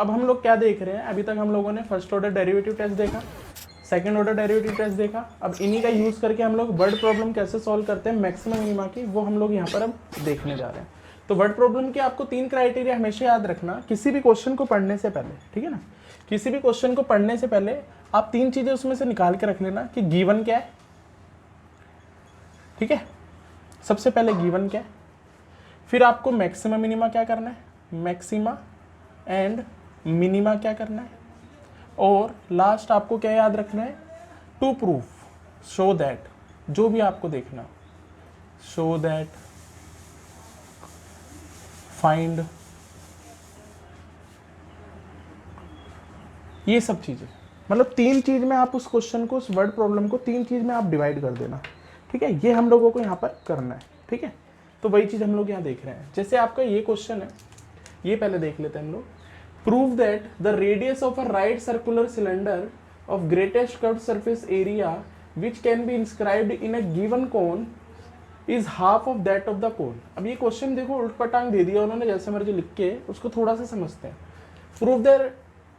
अब हम लोग क्या देख रहे हैं, अभी तक हम लोगों ने फर्स्ट ऑर्डर डेरिवेटिव टेस्ट देखा, सेकंड ऑर्डर डेरिवेटिव टेस्ट देखा। अब इन्हीं का यूज करके हम लोग वर्ड प्रॉब्लम कैसे सॉल्व करते हैं मैक्सिमम मिनिमा की, वो हम लोग यहाँ पर अब देखने जा रहे हैं। तो वर्ड प्रॉब्लम के आपको 3 क्राइटेरिया हमेशा याद रखना किसी भी क्वेश्चन को पढ़ने से पहले, ठीक है ना। किसी भी क्वेश्चन को पढ़ने से पहले आप 3 चीजें उसमें से निकाल के रख लेना कि गिवन क्या है, ठीक है। सबसे पहले गिवन क्या है, फिर आपको मैक्सिमा मिनिमा क्या करना है, मैक्सिमा एंड मिनिमा क्या करना है, और लास्ट आपको क्या याद रखना है, टू प्रूफ शो दैट, जो भी आपको देखना, शो दैट, फाइंड, ये सब चीजें, मतलब 3 चीज में आप उस क्वेश्चन को, उस वर्ड प्रॉब्लम को 3 चीज में आप डिवाइड कर देना, ठीक है। ये हम लोगों को यहाँ पर करना है, ठीक है। तो वही चीज हम लोग यहाँ देख रहे हैं। जैसे आपका ये क्वेश्चन है, ये पहले देख लेते हैं हम लोग। Prove that the radius of a right circular cylinder of greatest curved surface area which can B inscribed in a given cone is half of that of the cone. अब ये क्वेश्चन देखो उल्ट पटांग दे दिया उन्होंने, जैसे मर्जी लिख के, उसको थोड़ा सा समझते हैं। Prove that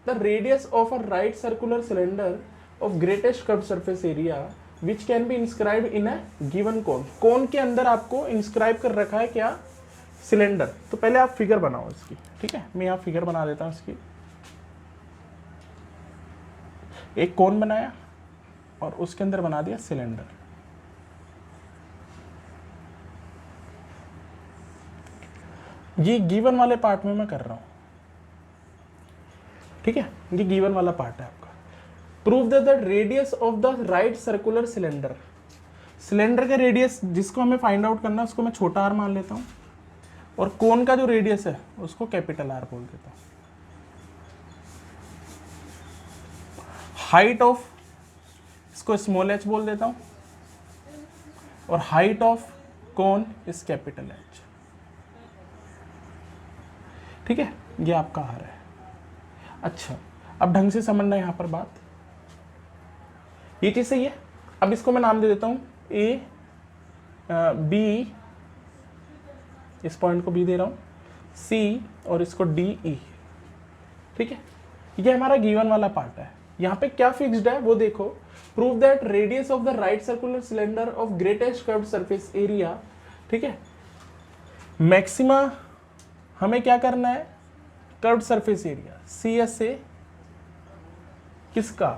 the radius of a right circular cylinder of greatest curved surface area which can be inscribe in a given cone. Cone के अंदर आपको इंस्क्राइब कर रखा है क्या, सिलेंडर। तो पहले आप फिगर बनाओ इसकी, ठीक है। मैं यहाँ फिगर बना देता हूँ इसकी। एक कोन बनाया और उसके अंदर बना दिया सिलेंडर। ये गिवन वाले पार्ट में मैं कर रहा हूं, ठीक है। ये गिवन वाला पार्ट है आपका। Prove that the radius of the right circular cylinder, cylinder का रेडियस जिसको हमें फाइंड आउट करना है उसको मैं छोटा आर मान लेता हूं, और कोन का जो रेडियस है उसको कैपिटल आर बोल देता हूं। हाइट ऑफ, इसको स्मॉल एच बोल देता हूं, और height of cone is capital H, ठीक है। ये आपका आर है। अच्छा, अब ढंग से समझना यहां पर बात, ये चीज सही है। अब इसको मैं नाम दे देता हूं ए बी, इस पॉइंट को बी दे रहा हूं, सी और इसको डी ई, ठीक है। ये हमारा गिवन वाला पार्ट है। यहां पे क्या फिक्स्ड है वो देखो। Prove that radius of the right circular cylinder of greatest curved surface area, ठीक है। मैक्सिमा हमें क्या करना है, curved surface area, C S A, किसका,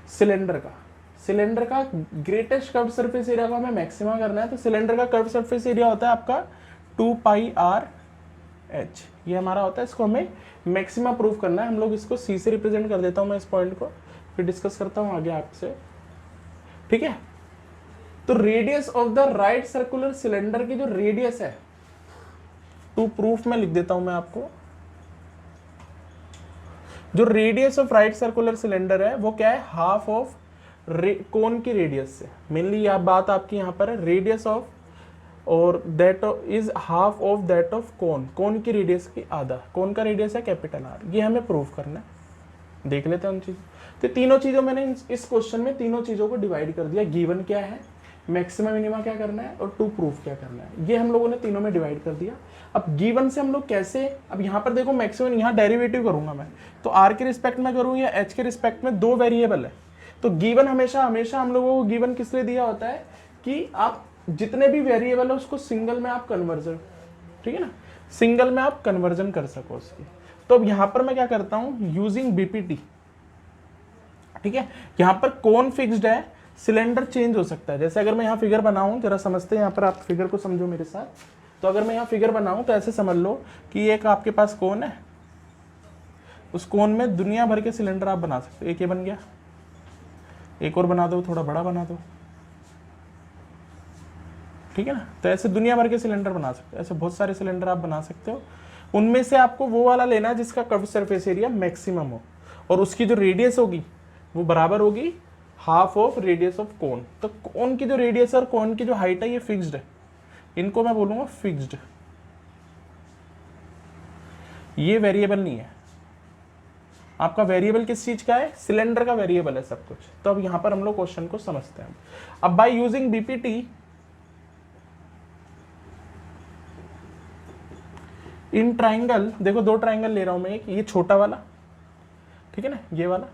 सिलेंडर का। सिलेंडर का ग्रेटेस्ट कर्व्ड सरफेस एरिया को हमें मैक्सिमा करना है। तो सिलेंडर का कर्व्ड सरफेस एरिया होता है आपका 2 पाई आर एच, ये हमारा होता है। इसको हमें मैक्सिमा प्रूव करना है। हम लोग इसको सी से रिप्रेजेंट कर देता हूं मैं इस पॉइंट को, फिर डिस्कस करता हूं आगे आपसे, ठीक है। तो radius of the right circular cylinder की जो रेडियस है, टू प्रूफ में लिख देता हूं मैं आपको, जो radius of right circular cylinder है वो क्या है, हाफ ऑफ कोन की रेडियस से। मेनली यह बात आपकी यहां पर है, रेडियस ऑफ, और that is half of that of cone, cone की रेडियस की आधा, कोन का रेडियस है कैपिटल आर। ये हमें प्रूव करना है। देख लेते हैं उन चीज। तो तीनों चीजों मैंने इस क्वेश्चन में तीनों चीजों को डिवाइड कर दिया। गिवन क्या है, मैक्सिमम मिनिमा क्या करना है, और टू प्रूफ क्या करना है, ये हम लोगों ने तीनों में डिवाइड कर दिया। अब गिवन से हम लोग कैसे, अब यहाँ पर देखो मैक्सिमम, यहाँ डेरिवेटिव करूंगा मैं, तो आर के रिस्पेक्ट में करूँ या एच के रिस्पेक्ट में, 2 वेरिएबल है। तो गिवन हमेशा हम लोगों को गिवन किस लिए दिया होता है कि आप जितने भी वेरिएबल है उसको सिंगल में आप कन्वर्जन, ठीक है ना, सिंगल में आप कन्वर्जन कर सको उसकी। तो अब यहां पर मैं क्या करता हूं, यूजिंग बीपीटी, ठीक है। यहां पर कौन फिक्स्ड है, सिलेंडर चेंज हो सकता है। जैसे अगर मैं यहाँ फिगर बनाऊं, जरा समझते हैं, यहाँ पर आप फिगर को समझो मेरे साथ। तो अगर मैं यहाँ फिगर बनाऊं तो ऐसे समझ लो कि एक आपके पास कोन है, उस कोन में दुनिया भर के सिलेंडर आप बना सकते हो। एक ये बन गया, एक और बना दो, थोड़ा बड़ा बना दो, ठीक है ना। तो ऐसे दुनिया भर के सिलेंडर बना सकते हो, ऐसे बहुत सारे सिलेंडर आप बना सकते हो। उनमें से आपको वो वाला लेना है जिसका कर्व सरफेस एरिया मैक्सिमम हो, और उसकी जो रेडियस होगी वो बराबर होगी हाफ ऑफ रेडियस ऑफ कोन। तो कोन की जो रेडियस और कोन की जो हाइट है ये फिक्स्ड है, इनको मैं बोलूंगा फिक्स्ड। ये वेरिएबल नहीं है आपका। वेरिएबल किस चीज का है, सिलेंडर का वेरिएबल है सब कुछ। तो अब यहां पर हम लोग क्वेश्चन को समझते हैं। अब by using BPT, in triangle, देखो दो ट्राइंगल ले रहा हूं मैं, एक ये छोटा वाला, ठीक है ना, ये वाला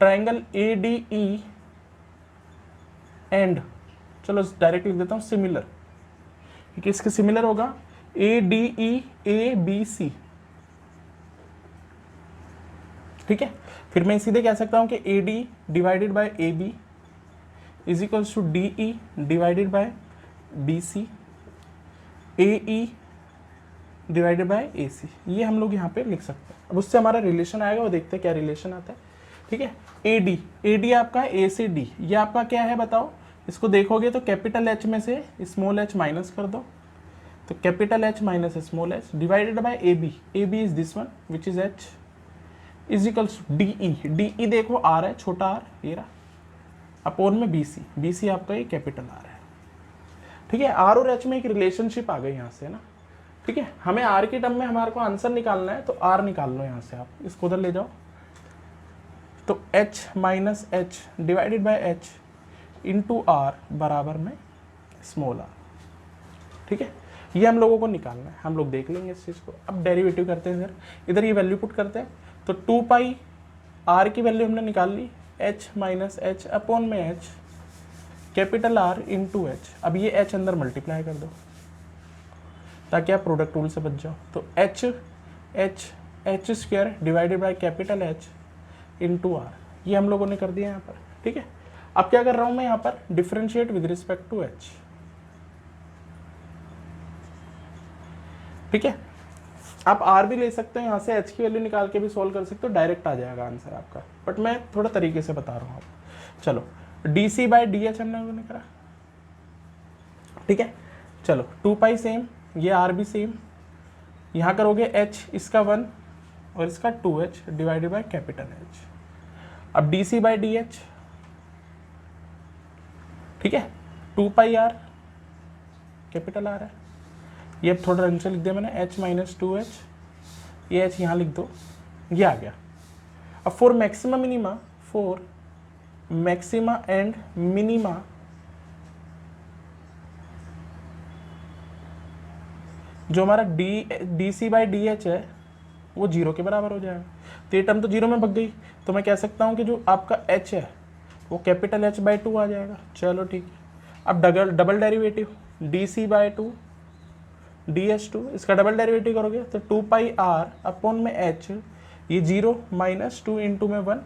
ट्राइंगल ADE एंड, चलो डायरेक्ट लिख देता हूं सिमिलर, किसके सिमिलर होगा, ADE ABC, ठीक है। फिर मैं सीधे कह सकता हूं कि AD divided by AB is equals to DE divided by BC, AE divided by AC, ये हम लोग यहाँ पे लिख सकते हैं। अब उससे हमारा रिलेशन आएगा, वो देखते हैं क्या रिलेशन आता है, ठीक है। AD आपका A से D, ये आपका क्या है बताओ, इसको देखोगे तो कैपिटल H में से स्मॉल h माइनस कर दो, तो capital H minus small h divided by AB is this one which is H is equals DE देखो R है, छोटा r ये रहा, अपोन में BC आपका ये कैपिटल R है, ठीक है। R और H में एक रिलेशनशिप आ गई यहाँ से ना, ठीक है। हमें R के टर्म में हमारे को आंसर निकालना है, तो R निकाल लो यहाँ से, आप इसको उधर ले जाओ, तो H minus H divided by H into R बराबर में स्मॉल r, ठीक है। ये हम लोगों को निकालना है, हम लोग देख लेंगे इस चीज़ को। अब डेरिवेटिव करते हैं इधर ये वैल्यू पुट करते हैं, तो 2 पाई R की वैल्यू हमने निकाल ली, H माइनस H अपॉन में H capital R into H। अब ये H अंदर मल्टीप्लाई कर दो ताकि आप प्रोडक्ट रूल से बच जाओ, तो H square divided by capital H into R, ये हम लोगों ने कर दिया यहाँ पर, ठीक है। अब क्या कर रहा हूँ मैं यहाँ पर, differentiate with respect to H, ठीक है। आप R भी ले सकते हो, यहाँ से H की वैल्यू निकाल के भी सोल्व कर सकते हो, डायरेक्ट आ जाएगा आंसर आपका, बट मैं थोड़ा तरीके से बता रहा हूँ आपको। चलो DC बाय DH हम लोगों ने करा, ठीक है। चलो 2 पाई सेम, ये R भी सेम, यहाँ करोगे H इसका 1 और इसका 2H divided by capital H। अब DC बाय DH, ठीक है, 2 पाई R कैपिटल R है, ये अब थोड़ा रंग से लिख दिया मैंने, H माइनस 2H, ये H यहाँ लिख दो, ये आ गया। अब फॉर मैक्सिमा एंड मिनिमा जो हमारा DC बाई DH है वो 0 के बराबर हो जाएगा, तो ये टर्म तो 0 में भग गई, तो मैं कह सकता हूँ कि जो आपका H है वो कैपिटल H बाई 2 आ जाएगा। चलो ठीक है, अब double derivative DC by 2 DH2, इसका डबल डेरिवेटिव करोगे तो 2 पाई R अपॉन में H, ये 0 माइनस 2 इंटू में 1,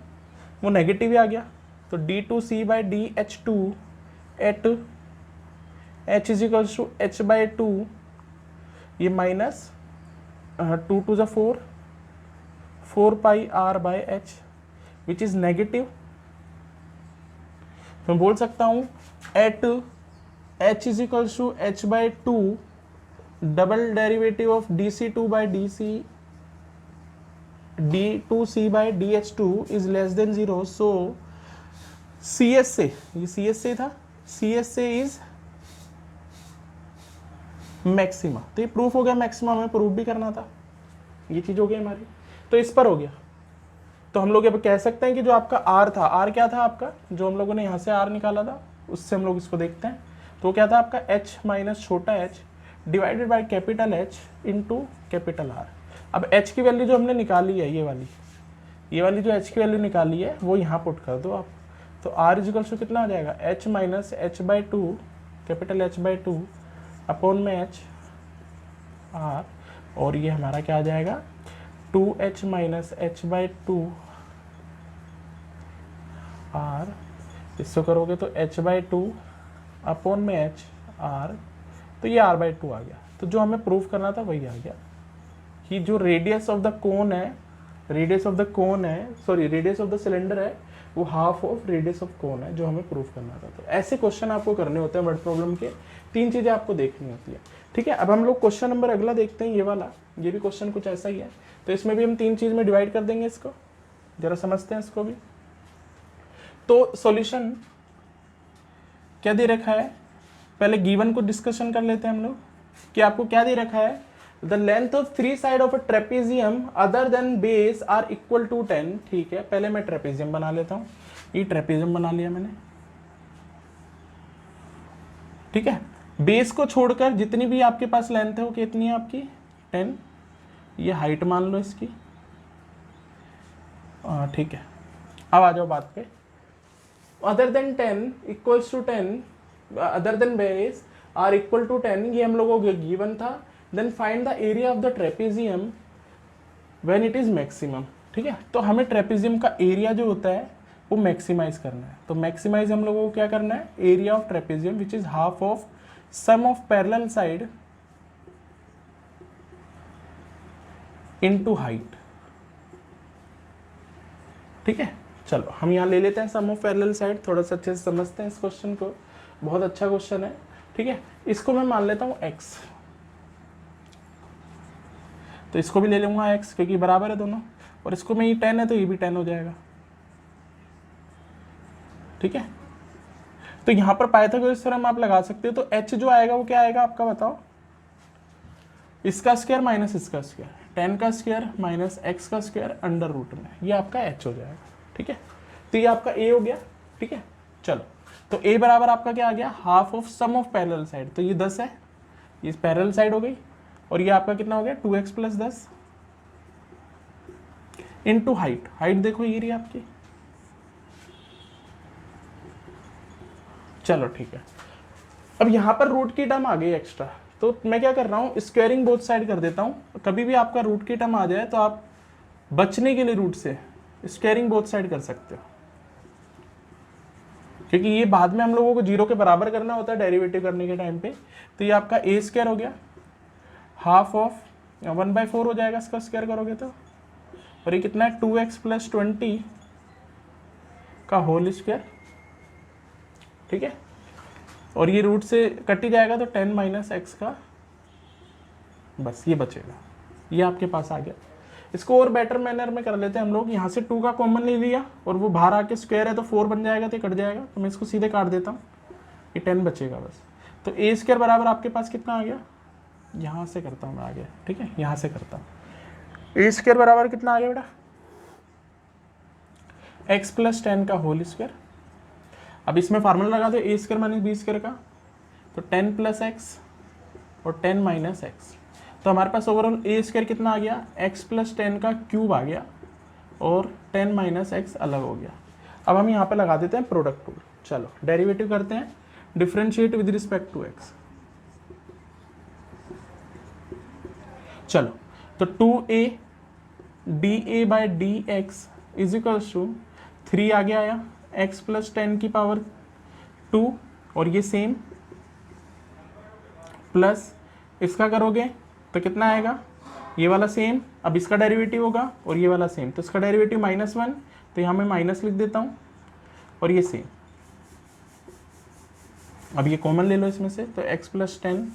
वो नेगेटिव ही आ गया, तो D2C by DH2 at H is equals to H by 2, ये माइनस 2 टू ज़ा 4 pi R by H which is negative. मैं बोल सकता हूँ at H is equals to H by 2 double derivative of DC2 by D2C by DH2 is less than 0, so CS से, ये CS से था, CS से इज मैक्सिमा, तो ये प्रूफ हो गया, मैक्सिमा हमें प्रूफ भी करना था, ये चीज हो गई हमारी, तो इस पर हो गया। तो हम लोग अब कह सकते हैं कि जो आपका R था, R क्या था आपका, जो हम लोगों ने यहाँ से R निकाला था उससे हम लोग इसको देखते हैं, तो क्या था आपका H माइनस छोटा h divided by capital H into capital R। अब H की वैल्यू जो हमने निकाली है, ये वाली जो H की वैल्यू निकाली है वो यहाँ पुट कर दो आप, तो R इजिकल्स टू कितना आ जाएगा, H minus H by 2 capital H by 2 upon में H R, और ये हमारा क्या आ जाएगा 2H minus H by 2 R, इसको करोगे तो H बाई 2 अपॉन में H R, तो ये R बाई 2 आ गया। तो जो हमें प्रूफ करना था वही आ गया कि जो रेडियस ऑफ द कोन है, रेडियस ऑफ द सिलेंडर है वो हाफ ऑफ रेडियस ऑफ कोन है, जो हमें प्रूफ करना था। तो ऐसे क्वेश्चन आपको करने होते हैं वर्ड प्रॉब्लम के, 3 चीज़ें आपको देखनी होती है, ठीक है। अब हम लोग क्वेश्चन नंबर अगला देखते हैं, ये वाला, ये भी क्वेश्चन कुछ ऐसा ही है, तो इसमें भी हम 3 चीज़ में डिवाइड कर देंगे इसको, जरा समझते हैं इसको भी। तो सॉल्यूशन क्या दे रखा है, पहले गिवन को डिस्कशन कर लेते हैं हम लोग कि आपको क्या दे रखा है, the length of 3 side of a trapezium other than base are equal to 10, ठीक है। पहले मैं ट्रेपेजियम बना लेता हूँ, ये ट्रेपेजियम बना लिया मैंने, ठीक है। बेस को छोड़कर जितनी भी आपके पास लेंथ है वो कितनी है आपकी 10, ये हाइट मान लो इसकी, ठीक है। अब आ जाओ बात पे, other than 10 equals to 10, other than base are equal to 10, ये हम लोगों को गिवन था। Then find the area of the trapezium when it is maximum, ठीक है। तो हमें ट्रेपेजियम का एरिया जो होता है वो मैक्सिमाइज करना है। तो मैक्सिमाइज हम लोगों को क्या करना है, area of trapezium which is half of sum of parallel side into height, ठीक है। चलो हम यहाँ ले लेते हैं सम ऑफ पैरेलल साइड, थोड़ा सा अच्छे से समझते हैं इस क्वेश्चन को, बहुत अच्छा क्वेश्चन है, ठीक है। इसको मैं मान लेता हूँ x, तो इसको भी ले लूंगा x क्योंकि बराबर है दोनों, और इसको में ये 10 है तो ये भी 10 हो जाएगा, ठीक है। तो यहाँ पर पाइथागोरस थ्योरम आप लगा सकते हो। तो h जो आएगा वो क्या आएगा आपका बताओ, इसका स्क्वायर माइनस इसका स्क्वायर, 10 का स्क्वायर माइनस x का स्क्वायर अंडर रूट में, ये आपका h हो जाएगा, ठीक है। तो ये आपका a हो गया, ठीक है। चलो तो a बराबर आपका क्या आ गया, half of sum of parallel side, तो ये 10 है, ये पैरेलल साइड हो गई, और ये आपका कितना हो गया 2x plus 10 into height, height देखो ये रही आपकी। चलो ठीक है, अब यहाँ पर रूट की टर्म आ गई एक्स्ट्रा, तो मैं क्या कर रहा हूँ, स्क्वायरिंग बोथ साइड कर देता हूँ। कभी भी आपका रूट की टर्म आ जाए तो आप बचने के लिए रूट से स्क्वायरिंग बोथ साइड कर सकते हो, क्योंकि ये बाद में हम लोगों को जीरो के बराबर करना होता है डेरिवेटिव करने के टाइम पे। तो ये आपका ए स्क्वायर हो गया, हाफ ऑफ 1/4 हो जाएगा इसका स्क्वायर करोगे तो, और ये कितना है 2x प्लस 20 का होल स्क्वायर, ठीक है। और ये रूट से कट ही जाएगा तो 10 माइनस एक्स का, बस ये बचेगा, ये आपके पास आ गया। इसको और बेटर मैनर में कर लेते हैं हम लोग, यहाँ से 2 का कॉमन ले लिया और वो बाहर आके स्क्वायर है तो 4 बन जाएगा, तो कट जाएगा, तो मैं इसको सीधे काट देता हूँ, ये 10 बचेगा बस। तो ए स्क्वायर बराबर आपके पास कितना आ गया, यहाँ से करता हूँ मैं आगे, ठीक है, यहाँ से करता हूँ। ए स्क्वायर बराबर कितना आ गया बेटा, एक्स प्लस 10 का होल स्क्वायर। अब इसमें फार्मूला लगा दो ए स्क्वायर माइनस बी स्क्वायर का, तो 10 प्लस एक्स और 10 माइनस एक्स, तो हमारे पास ओवरऑल ए स्क्वायर कितना आ गया, एक्स प्लस 10 का क्यूब आ गया और 10 माइनस एक्स अलग हो गया। अब हम यहाँ पे लगा देते हैं प्रोडक्ट रूल। चलो डेरिवेटिव करते हैं, differentiate with respect to x. चलो तो 2a dA by D x is equals to 3 आगे आया, x प्लस 10 की पावर 2, और ये सेम प्लस इसका करोगे तो कितना आएगा, ये वाला सेम, अब इसका डेरिवेटिव होगा और ये वाला सेम, तो इसका डेरिवेटिव -1, तो यहाँ मैं माइनस लिख देता हूँ, और ये सेम। अब ये कॉमन ले लो इसमें से, तो x प्लस 10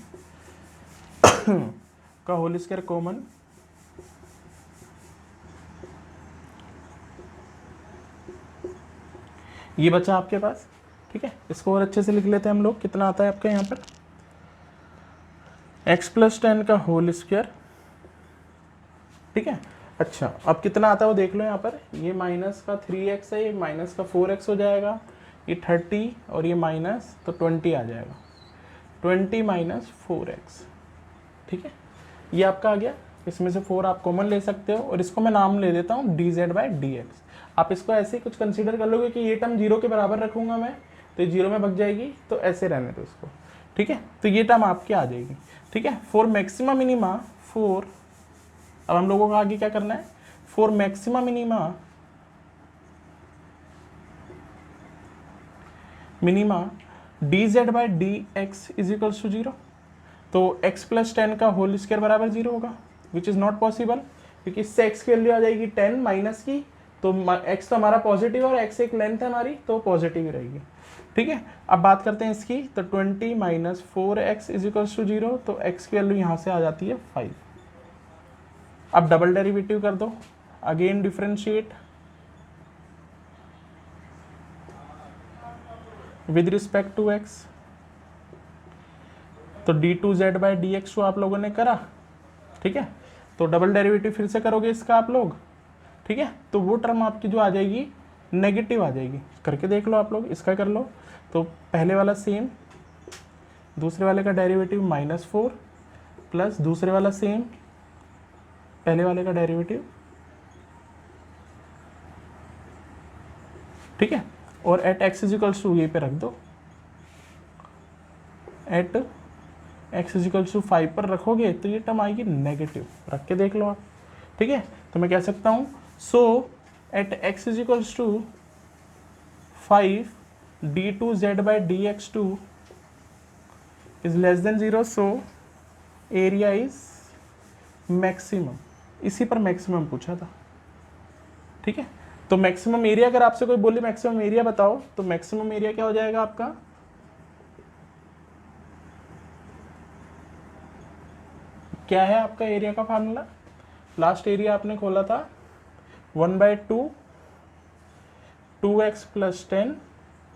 का होल स्क्वायर कॉमन, ये बचा आपके पास, ठीक है। इसको और अच्छे से लिख लेते हैं हम लोग, कितना आता है आपका यहाँ पर, x प्लस 10 का होल स्क्वायर, ठीक है। अच्छा अब कितना आता है वो देख लो यहाँ पर, ये माइनस का 3x है, ये माइनस का 4x हो जाएगा, ये 30 और ये माइनस, तो 20 आ जाएगा, 20 माइनस 4x, ठीक है। ये आपका आ गया, इसमें से 4 आप कॉमन ले सकते हो, और इसको मैं नाम ले देता हूँ dz बाई dx। आप इसको ऐसे कुछ कंसीडर कर लोगे कि ये टर्म 0 के बराबर रखूंगा मैं, तो ये 0 में भग जाएगी, तो ऐसे रहने दो इसको, ठीक है। तो ये टर्म आपके आ जाएगी, ठीक है। फॉर मैक्सिमा मिनिमा, फॉर, अब हम लोगों को आगे क्या करना है, for maxima minima dz by D x is equals to 0, तो x प्लस 10 का होल स्क्वायर बराबर 0 होगा, विच इज़ नॉट पॉसिबल, क्योंकि इससे x की वैल्यू आ जाएगी 10 माइनस की, तो x तो हमारा पॉजिटिव और x एक लेंथ है हमारी, तो पॉजिटिव ही रहेगी, ठीक है। अब बात करते हैं इसकी, तो 20 minus 4x is equals to 0, तो x की वैल्यू यहाँ से आ जाती है 5। अब डबल डेरिवेटिव कर दो, again differentiate with respect to x, तो d2z बाई डी एक्स आप लोगों ने करा, ठीक है। तो डबल डेरिवेटिव फिर से करोगे इसका आप लोग, ठीक है, तो वो टर्म आपकी जो आ जाएगी नेगेटिव आ जाएगी, करके देख लो आप लोग, इसका कर लो, तो पहले वाला सेम, दूसरे वाले का डेरिवेटिव -4 प्लस दूसरे वाला सेम पहले वाले का डेरिवेटिव, ठीक है, और एट एक्स इजिकल्स टू ये पे रख दो, एट एक्स इजिकल्स टू 5 पर रखोगे तो ये टर्म आएगी नेगेटिव, रख के देख लो आप, ठीक है। तो मैं कह सकता हूँ so at X equals to 5 d2z by dx2 is less than 0, so area is maximum। इसी पर मैक्सिमम पूछा था, ठीक है। तो मैक्सिमम एरिया, अगर आपसे कोई बोले मैक्सिमम एरिया बताओ, तो मैक्सिमम एरिया क्या हो जाएगा आपका, क्या है आपका एरिया का फार्मूला, लास्ट एरिया आपने खोला था 1/2 2x प्लस 10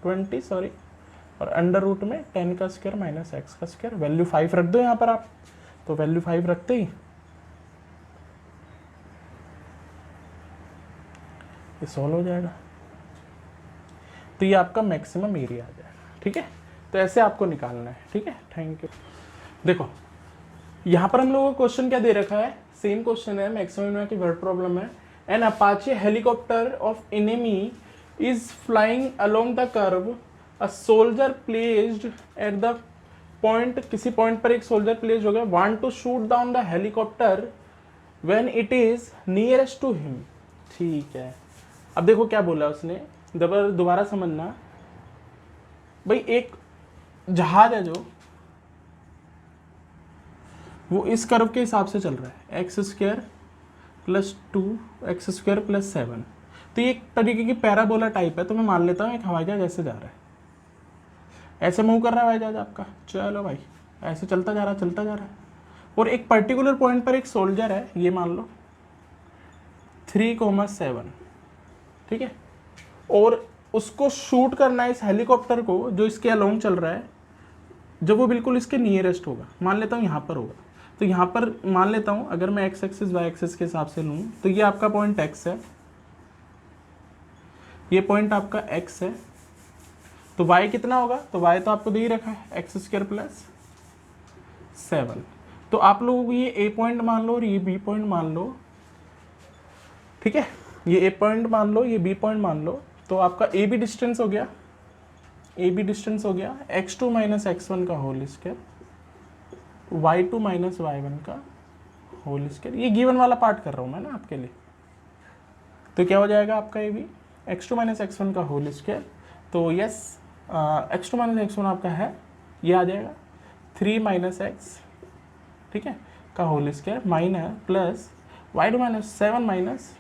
20 सॉरी, और अंडर रूट में 10 का स्क्वायर माइनस एक्स का स्क्वायर, वैल्यू 5 रख दो यहाँ पर आप, तो वैल्यू 5 रखते ही ये सॉल्व हो जाएगा, तो ये आपका मैक्सिमम एरिया आ जाएगा, ठीक है। तो ऐसे आपको निकालना है, ठीक है। Thank you. देखो यहाँ पर हम लोगों को क्वेश्चन क्या दे रखा है, सेम क्वेश्चन है, मैक्सिमम की वर्ड प्रॉब्लम है। An Apache helicopter of enemy is flying along the curve, a soldier placed at the point, किसी पॉइंट पर एक सोल्जर प्लेस्ड हो गया, want to shoot down the helicopter when it is nearest to him, ठीक है। अब देखो क्या बोला उसने, दोबारा समझना भाई, एक जहाज है जो वो इस कर्व के हिसाब से चल रहा है, x square plus 2 x square plus 7, तो ये एक तरीके की पैराबोला टाइप है। तो मैं मान लेता हूँ एक हवाई जहाज ऐसे जा रहा है, ऐसे मूव कर रहा है हवाई जहाज आपका, चलो भाई ऐसे चलता जा रहा है, चलता जा रहा है, और एक पर्टिकुलर पॉइंट पर एक सोल्जर है, ये मान लो 3,7, ठीक है, और उसको शूट करना है इस हेलीकॉप्टर को जो इसके अलोंग चल रहा है, जब वो बिल्कुल इसके नियरेस्ट होगा, मान लेता हूँ यहाँ पर होगा, तो यहाँ पर मान लेता हूँ अगर मैं एक्स एक्सिस वाई एक्सिस के हिसाब से लूँ, तो ये आपका पॉइंट एक्स है, ये पॉइंट आपका एक्स है, तो वाई कितना होगा, तो वाई तो आपको दे ही रखा है एक्स स्क्वायर प्लस 7, तो आप लोग ये ए पॉइंट मान लो और ये बी पॉइंट मान लो, ठीक है, ये ए पॉइंट मान लो, ये बी पॉइंट मान लो, तो आपका ए बी डिस्टेंस हो गया, ए बी डिस्टेंस हो गया x2 माइनस x1 का whole square, y2 minus y1 का होल स्क्वायर, ये गिवन वाला पार्ट कर रहा हूँ मैं ना आपके लिए, तो क्या हो जाएगा आपका A B x2 minus x1 का होल स्क्वायर, तो यस x2 माइनस x1 आपका है, ये आ जाएगा 3 माइनस एक्स, ठीक है, का whole square minus plus y2 minus 7 minus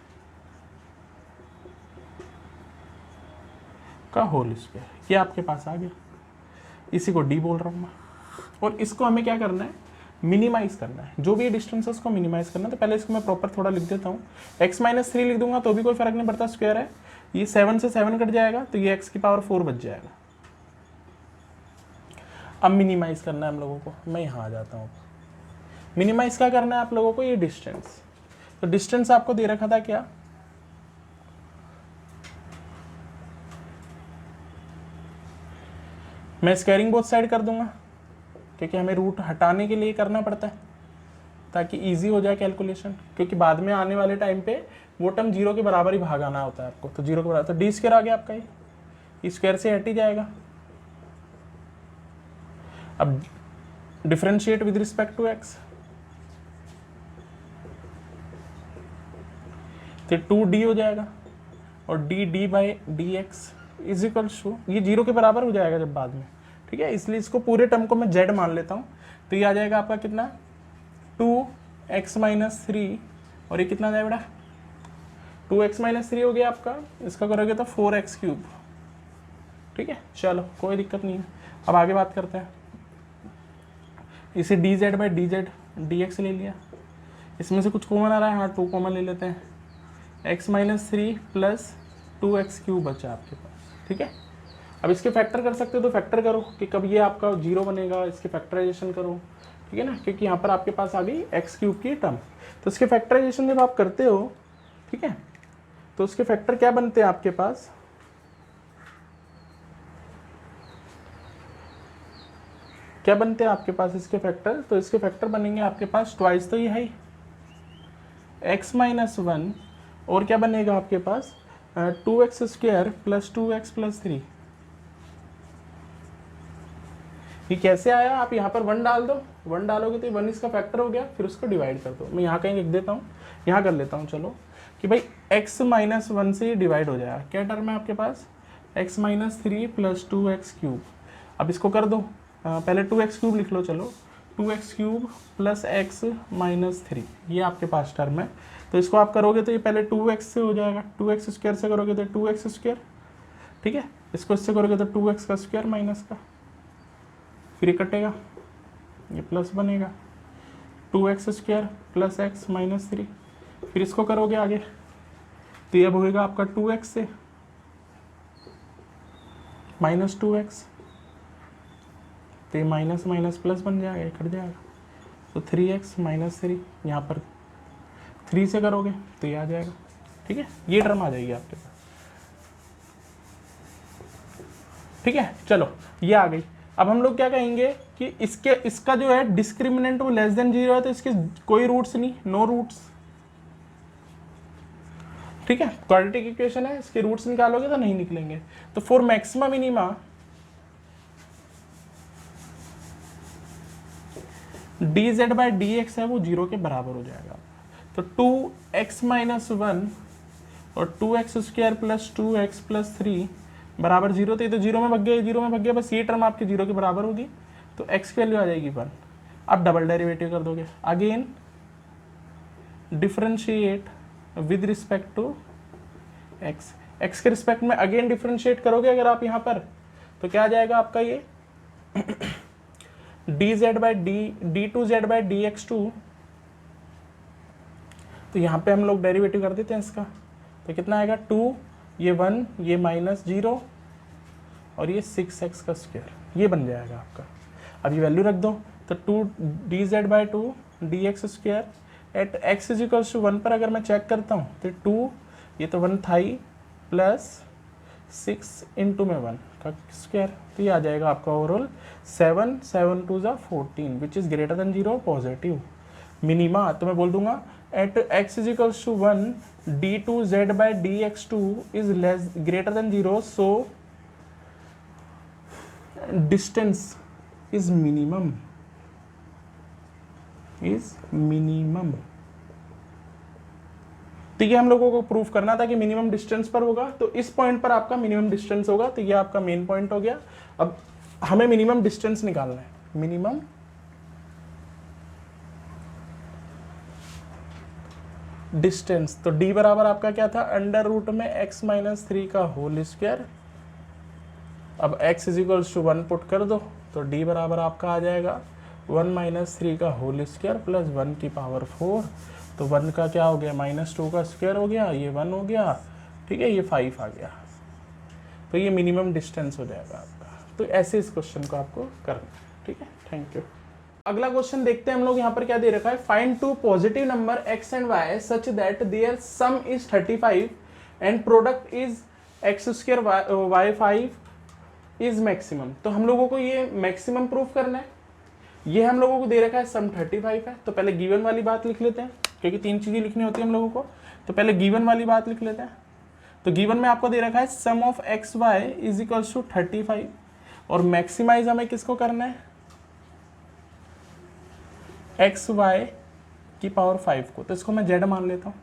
का होल स्क्वायर, ये आपके पास आ गया, इसी को डी बोल रहा हूँ मैं। और इसको हमें क्या करना है, मिनिमाइज करना है, जो भी डिस्टेंस है उसको मिनिमाइज करना है। तो पहले इसको मैं प्रॉपर थोड़ा लिख देता हूँ, x माइनस 3 लिख दूंगा तो भी कोई फर्क नहीं पड़ता, स्क्वायर है, ये 7 से 7 कट जाएगा, तो ये x की पावर 4 बच जाएगा। अब मिनिमाइज करना है हम लोगों को, मैं यहाँ आ जाता हूँ, मिनिमाइज क्या करना है आप लोगों को, ये डिस्टेंस, तो डिस्टेंस आपको दे रखा था क्या, मैं स्क्वायरिंग बोथ साइड कर दूंगा, क्योंकि हमें रूट हटाने के लिए करना पड़ता है ताकि इजी हो जाए कैलकुलेशन, क्योंकि बाद में आने वाले टाइम पे वो टर्म 0 के बराबर ही भाग आना होता है आपको, तो 0 के बराबर, तो डी स्क्वायर आ गया आपका, ये स्क्वायर से हट ही जाएगा। अब differentiate with respect to x, तो 2d हो जाएगा, और d by D x is equals to, ये 0 के बराबर हो जाएगा जब बाद में, ठीक है, इसलिए इसको पूरे टर्म को मैं z मान लेता हूँ, तो ये आ जाएगा आपका कितना 2x माइनस 3, और ये कितना आ जाएगा बेटा 2x माइनस 3 हो गया आपका, इसका करोगे तो 4x क्यूब, ठीक है, चलो कोई दिक्कत नहीं है। अब आगे बात करते हैं, इसे dz बाई dz dx ले लिया, इसमें से कुछ कॉमन आ रहा है, हाँ 2 कॉमन ले लेते हैं, x minus 3 plus 2x cube बचा आपके पास, ठीक है। अब इसके फैक्टर कर सकते हो तो फैक्टर करो कि कब ये आपका 0 बनेगा, इसके फैक्टराइजेशन करो, ठीक है ना, क्योंकि यहाँ पर आपके पास आ गई एक्स क्यूब की टर्म, तो इसके फैक्टराइजेशन जब आप करते हो, ठीक है, तो उसके फैक्टर क्या बनते हैं आपके पास, क्या बनते हैं आपके पास इसके फैक्टर, तो इसके फैक्टर बनेंगे आपके पास ट्वाइस, तो ये है x माइनस 1 और क्या बनेगा आपके पास 2x square plus 2x plus 3। ये कैसे आया, आप यहाँ पर 1 डाल दो, 1 डालोगे तो 1 इसका फैक्टर हो गया, फिर उसको डिवाइड कर दो। मैं यहाँ कहीं लिख देता हूँ, यहाँ कर लेता हूँ चलो, कि भाई x माइनस 1 से डिवाइड हो जाएगा। क्या टर्म है आपके पास x minus 3 plus 2x cube. अब इसको कर दो, पहले 2x क्यूब लिख लो, चलो 2x cube plus x minus 3, ये आपके पास टर्म है। तो इसको आप करोगे तो ये पहले 2x से हो जाएगा, 2x स्क्वायर से करोगे तो 2x स्क्वायर, ठीक है। इसको इससे करोगे तो 2x का स्क्वायर माइनस का, फिर ये कटेगा, ये प्लस बनेगा 2x square plus x minus 3। फिर इसको करोगे आगे तो ये अब होएगा आपका 2x से माइनस 2x, तो ये माइनस माइनस प्लस बन जाएगा, ये कट जाएगा। तो 3x माइनस 3, यहाँ पर 3 से करोगे तो ये आ जाएगा, ठीक है। ये टर्म आ जाएगी आपके पास, ठीक है। चलो ये आ गई। अब हम लोग क्या कहेंगे कि इसका जो है डिस्क्रिमिनेंट वो लेस देन 0 है, तो इसके कोई रूट्स नहीं, नो रूट्स, ठीक है। क्वाड्रेटिक इक्वेशन है, इसके रूट्स निकालोगे तो नहीं निकलेंगे। तो for maxima minima dz by dx है वो 0 के बराबर हो जाएगा। तो 2x माइनस 1 और 2x square plus 2x plus 3 बराबर 0, तो ये तो 0 में भाग गया, 0 में भाग गया, बस ये टर्म आपके 0 के बराबर होगी। तो x की वैल्यू आ जाएगी 1। अब डबल डेरिवेटिव कर दोगे, again differentiate with respect to x, x के रिस्पेक्ट में अगेन डिफरेंशिएट करोगे अगर आप यहाँ पर, तो क्या आ जाएगा आपका ये dz by d2z by dx2। तो यहाँ पे हम लोग डेरिवेटिव कर देते हैं इसका, तो कितना आएगा 2, ये 1, ये माइनस 0 और ये 6x का स्क्वायर, ये बन जाएगा आपका। अब ये वैल्यू रख दो, तो 2 dz by 2 dx square at x is equals to 1 पर अगर मैं चेक करता हूँ तो 2, ये तो 1 था ही, प्लस 6 इंटू में 1 का स्क्वायर, तो ये आ जाएगा आपका ओवरऑल 7, 7 2 ज़ा 14 which is greater than 0 positive. Minima तो मैं बोल दूंगा at x is equals to 1 d2z by dx2 is less greater than 0, so distance is minimum, तो ये हम लोगों को प्रूफ करना था कि मिनिमम डिस्टेंस पर होगा, तो इस पॉइंट पर आपका मिनिमम डिस्टेंस होगा, तो ये आपका मेन पॉइंट हो गया। अब हमें मिनिमम डिस्टेंस निकालना है, मिनिमम डिस्टेंस। तो d बराबर आपका क्या था, अंडर रूट में x माइनस 3 का होल स्क्वायर। अब x is equals to 1 put कर दो, तो d बराबर आपका आ जाएगा 1 माइनस 3 का होल स्क्वायर प्लस 1 की पावर 4। तो 1 का क्या हो गया, माइनस 2 का स्क्वायर हो गया, ये 1 हो गया, ठीक है, ये 5 आ गया। तो ये मिनिमम डिस्टेंस हो जाएगा आपका। तो ऐसे इस क्वेश्चन को आपको करना है, ठीक है। Thank you. अगला क्वेश्चन देखते हैं हम लोग, यहाँ पर क्या दे रखा है, find two positive number x and y such that their sum is 35 and product is x square y 5 is maximum. तो हम लोगों को ये मैक्सिमम प्रूफ करना है। ये हम लोगों को दे रखा है सम 35 है, तो पहले गिवन वाली बात लिख लेते हैं, क्योंकि 3 चीजें लिखनी होती है हम लोगों को। तो पहले गिवन वाली बात लिख लेते हैं। तो गिवन में आपको दे रखा है sum of X Y is equals to 35 और मैक्सिमाइज हमें किसको करना है, एक्स वाई की पावर 5 को। तो इसको मैं जेड मान लेता हूँ।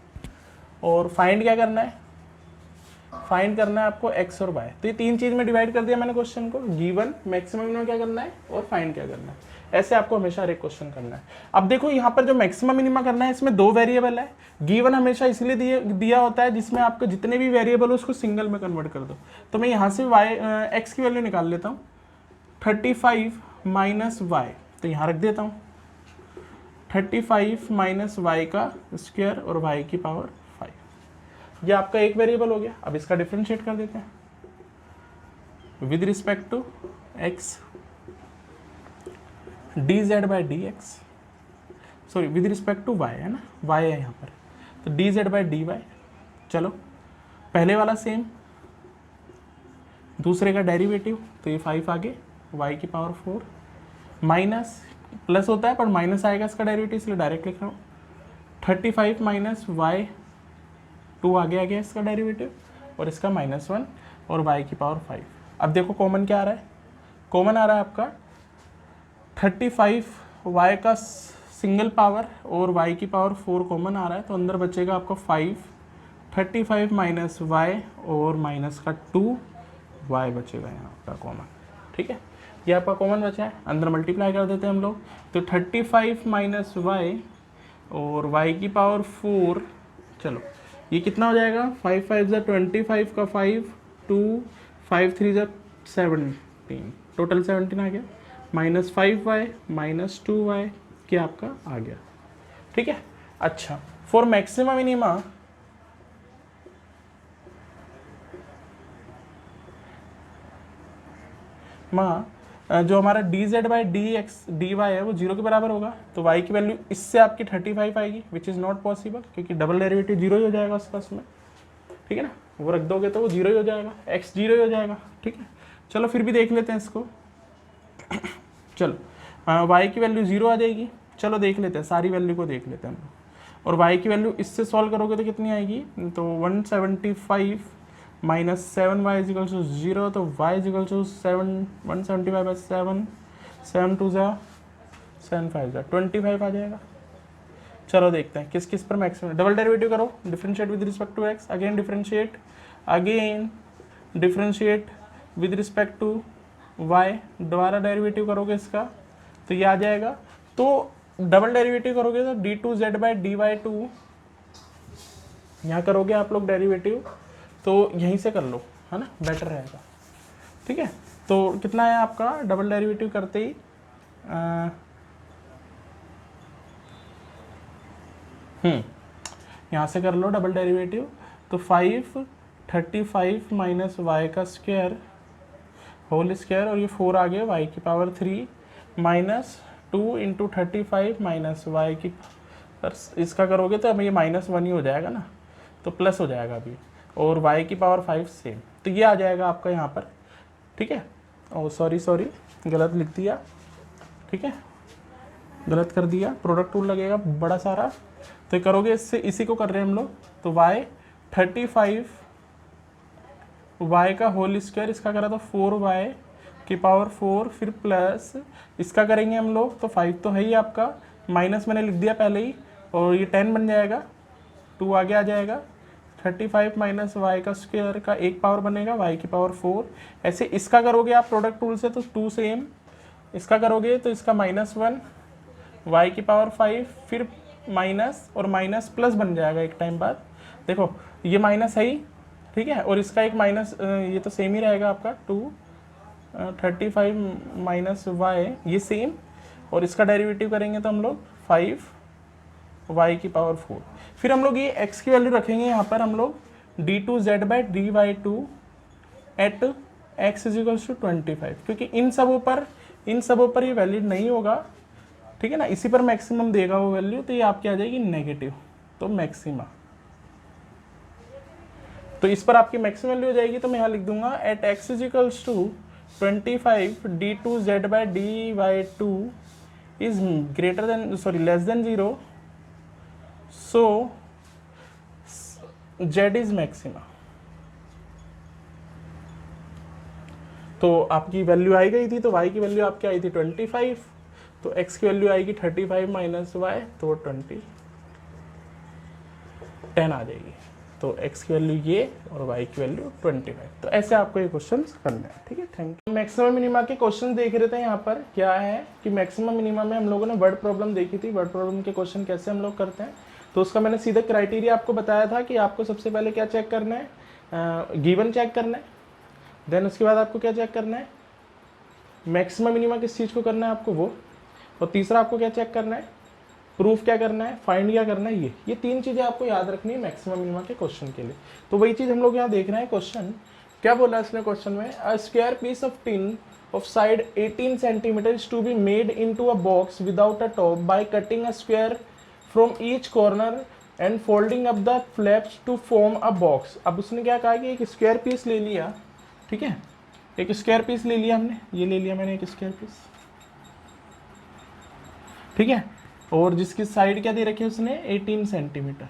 और फाइंड क्या करना है, फाइंड करना है आपको एक्स और वाई। तो ये 3 चीज में डिवाइड कर दिया मैंने क्वेश्चन को, गिवन, मैक्सिमम में क्या करना है और फाइंड क्या करना है। ऐसे आपको हमेशा हर एक क्वेश्चन करना है। अब देखो यहाँ पर जो मैक्सिमम मिनिमा करना है, इसमें 2 वेरिएबल है। गिवन हमेशा इसलिए दिया होता है जिसमें आपको जितने भी वेरिएबल हो उसको सिंगल में कन्वर्ट कर दो। तो मैं यहाँ से वाई एक्स की वैल्यू निकाल लेता हूँ, 35 माइनस वाई, तो यहाँ रख देता हूँ 35 माइनस वाई का स्क्वायर और वाई की पावर 5। ये आपका एक वेरिएबल हो गया। अब इसका डिफरेंशिएट कर देते हैं with respect to x, dz by D x, sorry with respect to y है ना, y है यहाँ पर, तो dz बाई डी वाई। चलो पहले वाला सेम, दूसरे का डेरिवेटिव, तो ये 5 आगे, y की पावर 4 माइनस प्लस होता है पर माइनस आएगा इसका डेरिवेटिव, इसलिए डायरेक्ट लिख रहा हूँ 35 माइनस वाई, 2 आगे आ गया इसका डेरिवेटिव, और इसका -1 और y की पावर 5। अब देखो कॉमन क्या आ रहा है, कॉमन आ रहा है आपका 35 y का सिंगल पावर और y की पावर 4 कॉमन आ रहा है, तो अंदर बचेगा आपको 5, 35 माइनस वाई और माइनस का 2y बचेगा यहाँ आपका कॉमन। ठीक है, ये आपका कॉमन बचा है, अंदर मल्टीप्लाई कर देते हैं हम लोग, तो 35 माइनस वाई और y की पावर 4, चलो ये कितना हो जाएगा, 5 5 ज़ा 25 का 5, 2 5 3 ज़ा 17, टोटल 17 आ गया, -5y -2y क्या आपका आ गया। ठीक है, अच्छा फॉर मैक्सिमम मिनिमा जो हमारा dz/dx/dy है वो 0 के बराबर होगा, तो y की वैल्यू इससे आपकी 35 आएगी, विच इज़ नॉट पॉसिबल क्योंकि डबल डेरिवेटिव 0 ही हो जाएगा उसका उसमें। ठीक है ना, वो रख दोगे तो वो 0 ही हो जाएगा, x 0 ही हो जाएगा। ठीक है, चलो फिर भी देख लेते हैं इसको। चलो y की वैल्यू 0 आ जाएगी, चलो देख लेते हैं, सारी वैल्यू को देख लेते हैं हम लोग। और y की वैल्यू इससे सॉल्व करोगे तो कितनी आएगी, तो 175 माइनस 7y इजिकल्स टू 0, तो y इजिकल्स टू 175/7, 7 2 ज़ा 7 5 ज़ा 25 आ जाएगा। चलो देखते हैं किस किस पर मैक्सिमम, डबल डेरिवेटिव करो, differentiate with respect to x, again differentiate with respect to y, दोबारा डेरिवेटिव करोगे इसका तो ये आ जाएगा, तो डबल डेरिवेटिव करोगे तो d2z/dy2, यहाँ करोगे आप लोग डेरिवेटिव तो यहीं से कर लो, है ना, बेटर रहेगा। ठीक है, तो कितना है आपका डबल डेरिवेटिव करते ही यहाँ से कर लो डबल डेरिवेटिव, तो 35 माइनस वाई का स्क्वायर होल स्क्वायर, और ये 4 आ गया y की power 3 minus 2 into 35 minus y की, इसका करोगे तो अब ये -1 ही हो जाएगा ना, तो प्लस हो जाएगा अभी, और y की पावर 5 सेम, तो ये आ जाएगा आपका यहाँ पर। ठीक है, ओ सॉरी गलत लिख दिया, ठीक है गलत कर दिया, प्रोडक्ट टूल लगेगा बड़ा सारा, तो ये करोगे इससे, इसी को कर रहे हैं हम लोग, तो y 35 y का होल स्क्वायर, इसका करा तो 4y की पावर 4, फिर प्लस इसका करेंगे हम लोग, तो 5 तो है ही आपका, माइनस मैंने लिख दिया पहले ही, और ये 10 बन जाएगा, 2 आगे आ जाएगा, 35 माइनस वाई का स्क्वायर का एक पावर बनेगा y की पावर 4, ऐसे इसका करोगे आप प्रोडक्ट टूल से तो 2 सेम, इसका करोगे तो इसका -1 y की पावर 5, फिर माइनस और माइनस प्लस बन जाएगा एक टाइम बाद, देखो ये माइनस है ही, ठीक है, और इसका एक माइनस, ये तो सेम ही रहेगा आपका 35 माइनस वाई, ये सेम, और इसका डेरिवेटिव करेंगे तो हम लोग 5 y की पावर 4, फिर हम लोग ये x की वैल्यू रखेंगे यहाँ पर हम लोग d2z/dy2 eight x is equals to 25, क्योंकि इन सबों पर ये वैलिड नहीं होगा। ठीक है ना, इसी पर मैक्सिमम देगा वो वैल्यू, तो ये आपकी आ जाएगी नेगेटिव, तो मैक्सिमा, तो इस पर आपकी मैक्सिमम वैल्यू हो जाएगी, तो मैं यहाँ लिख दूंगा at x is equals to 25 d2z/dy2 is greater than less than 0, so z is maxima. तो आपकी वैल्यू आई गई थी, तो y की वैल्यू आपकी आई थी 25, तो x की वैल्यू आएगी 35 माइनस वाई, तो 10 आ जाएगी, तो x की वैल्यू ये और y की वैल्यू 25। तो ऐसे आपको ये क्वेश्चन करने हैं। ठीक है, थैंक यू। मैक्सिमम मिनिमा के क्वेश्चन देख रहे थे, यहाँ पर क्या है कि मैक्सिमम मिनिमा में हम लोगों ने वर्ड प्रॉब्लम देखी थी, वर्ड प्रॉब्लम के क्वेश्चन कैसे हम लोग करते हैं, तो उसका मैंने सीधा क्राइटेरिया आपको बताया था कि आपको सबसे पहले क्या चेक करना है, गिवन चेक करना है, देन उसके बाद आपको क्या चेक करना है, मैक्सिमम मिनिमा किस चीज़ को करना है आपको वो, और तीसरा आपको क्या चेक करना है, प्रूफ क्या करना है, फाइंड क्या करना है, ये 3 चीज़ें आपको याद रखनी है मैक्सिमम मिनिमा के क्वेश्चन के लिए। तो वही चीज़ हम लोग यहाँ देख रहे हैं, क्वेश्चन क्या बोला है इसने क्वेश्चन में, a square piece of tin of side 18 centimeter is to be made into a box without a top by cutting a square from each corner and folding up the flaps to form a box। अब उसने क्या कहा कि एक square piece ले लिया, ठीक है, एक स्क्वायर पीस ले लिया हमने, ये ले लिया मैंने एक स्क्वायर पीस, ठीक है, और जिसकी साइड क्या दे रखी है उसने 18 सेंटीमीटर।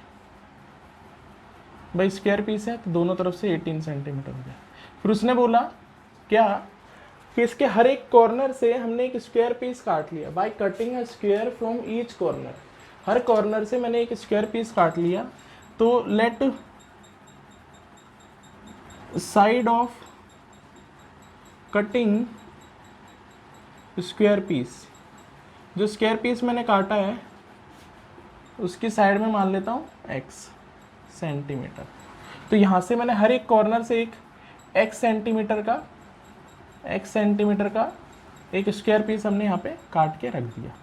भाई स्क्वायर पीस है तो दोनों तरफ से 18 सेंटीमीटर हो गया। फिर उसने बोला क्या कि इसके हर एक कॉर्नर से हमने एक स्क्वायर पीस काट लिया by cutting a square from each corner. हर कॉर्नर से मैंने एक स्क्वायर पीस काट लिया। तो let side of cutting square piece, जो स्क्वायर पीस मैंने काटा है उसकी साइड में मान लेता हूँ x सेंटीमीटर। तो यहाँ से मैंने हर एक कॉर्नर से एक x सेंटीमीटर का एक स्क्वायर पीस हमने यहाँ पे काट के रख दिया।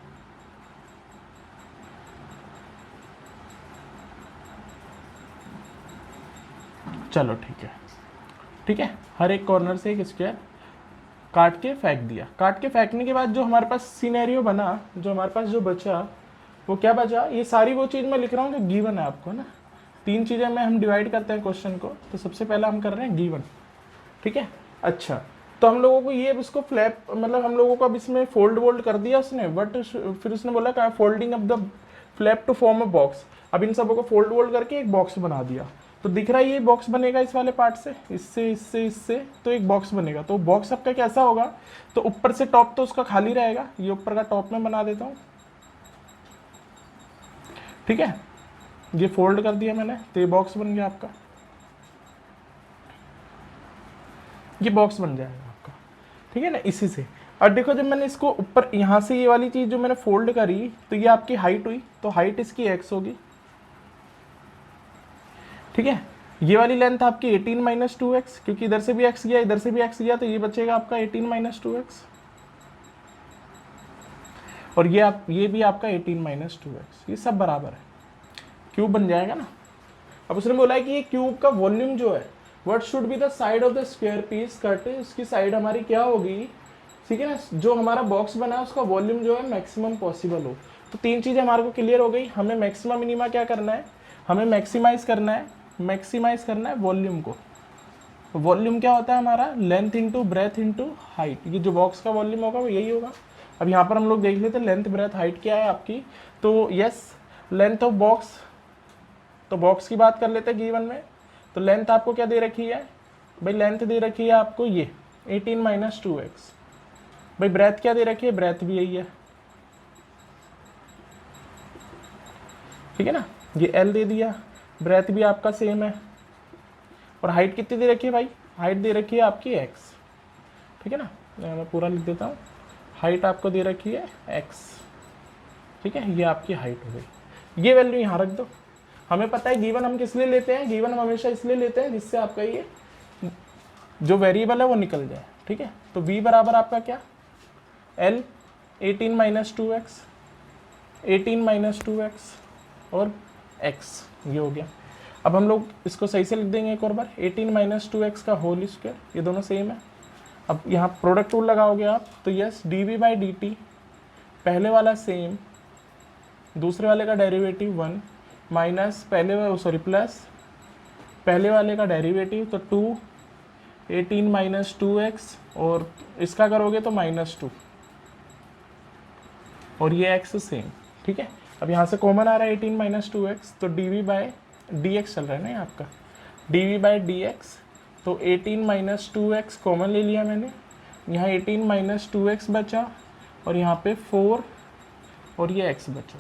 चलो ठीक है, हर एक कॉर्नर से एक स्क्वायर काट के फेंक दिया। काट के फेंकने के बाद जो हमारे पास सिनेरियो बना, जो हमारे पास जो बचा वो क्या बचा, ये सारी वो चीज़ मैं लिख रहा हूँ जो गिवन है आपको ना। 3 चीज़ें में हम डिवाइड करते हैं क्वेश्चन को, तो सबसे पहला हम कर रहे हैं गिवन। ठीक है, अच्छा तो हम लोगों को ये इसको फ्लैप मतलब हम लोगों को अब इसमें फोल्ड कर दिया उसने, बट फिर उसने बोला क्या folding up the flap to form a box. अब इन सबों को फोल्ड करके एक बॉक्स बना दिया। तो दिख रहा है ये बॉक्स बनेगा इस वाले पार्ट से, इससे तो एक बॉक्स बनेगा। तो बॉक्स आपका कैसा होगा, तो ऊपर से टॉप तो उसका खाली रहेगा, ये ऊपर का टॉप में बना देता हूँ। ठीक है, ये फोल्ड कर दिया मैंने तो ये बॉक्स बन गया आपका, ये बॉक्स बन जाएगा आपका। ठीक है ना, इसी से। और देखो जब मैंने इसको ऊपर यहाँ से ये वाली चीज़ जो मैंने फोल्ड करी तो ये आपकी हाइट हुई, तो हाइट इसकी x होगी। ठीक है, ये वाली लेंथ आपकी 18 माइनस 2x, क्योंकि इधर से भी x गया इधर से भी x गया, तो ये बचेगा आपका 18 माइनस 2x। और ये भी आपका 18 माइनस 2x, ये सब बराबर है, क्यूब बन जाएगा ना। अब उसने बोला है कि ये क्यूब का वॉल्यूम जो है what should be the side of the square piece cut, उसकी साइड हमारी क्या होगी। ठीक है ना, जो हमारा बॉक्स बना है उसका वॉल्यूम जो है मैक्सिमम पॉसिबल हो। तो 3 चीज़ें हमारे को क्लियर हो गई। हमें मैक्सिमम मिनिमा क्या करना है, हमें मैक्सिमाइज करना है वॉल्यूम को। वॉल्यूम क्या होता है हमारा, length into breadth into height. ये जो बॉक्स का वॉल्यूम होगा वो यही होगा। अब यहाँ पर हम लोग देख लेते हैं लेंथ ब्रेथ हाइट क्या है आपकी। तो यस, लेंथ ऑफ बॉक्स, तो बॉक्स की बात कर लेते हैं गिवन में। तो लेंथ आपको क्या दे रखी है भाई, लेंथ दे रखी है आपको ये 18 माइनस 2x। भाई ब्रेथ क्या दे रखी है, ब्रेथ भी यही है। ठीक है ना, ये L दे दिया, ब्रेथ भी आपका सेम है। और हाइट कितनी दे रखी है भाई, हाइट दे रखी है आपकी x। ठीक है ना, मैं पूरा लिख देता हूँ, हाइट आपको दे रखी है x। ठीक है, ये आपकी हाइट हो गई। ये वैल्यू यहाँ रख दो। हमें पता है गिवन हम किस लिए लेते हैं, गिवन हम हमेशा इसलिए लेते हैं जिससे आपका ये जो वेरिएबल है वो निकल जाए। ठीक है, तो v बराबर आपका क्या, L 18 minus 2x, 18 minus 2x और x, ये हो गया। अब हम लोग इसको सही से लिख देंगे एक और बार, 18 माइनस 2x का होल स्क्वायर, ये दोनों सेम है। अब यहाँ प्रोडक्ट रूल लगाओगे आप, तो यस dv बाई dt, पहले वाला सेम, दूसरे वाले का डेरिवेटिव 1 माइनस प्लस पहले वाले का डेरिवेटिव तो 2, 18 माइनस 2x और इसका करोगे तो -2 और ये x सेम। ठीक है, अब यहाँ से कॉमन आ रहा है 18 माइनस 2x, तो dv बाई dx चल रहा है ना आपका, dv बाई dx। तो 18 माइनस 2x कॉमन ले लिया मैंने, यहाँ 18 माइनस 2x बचा और यहाँ पे 4 और ये x बचा,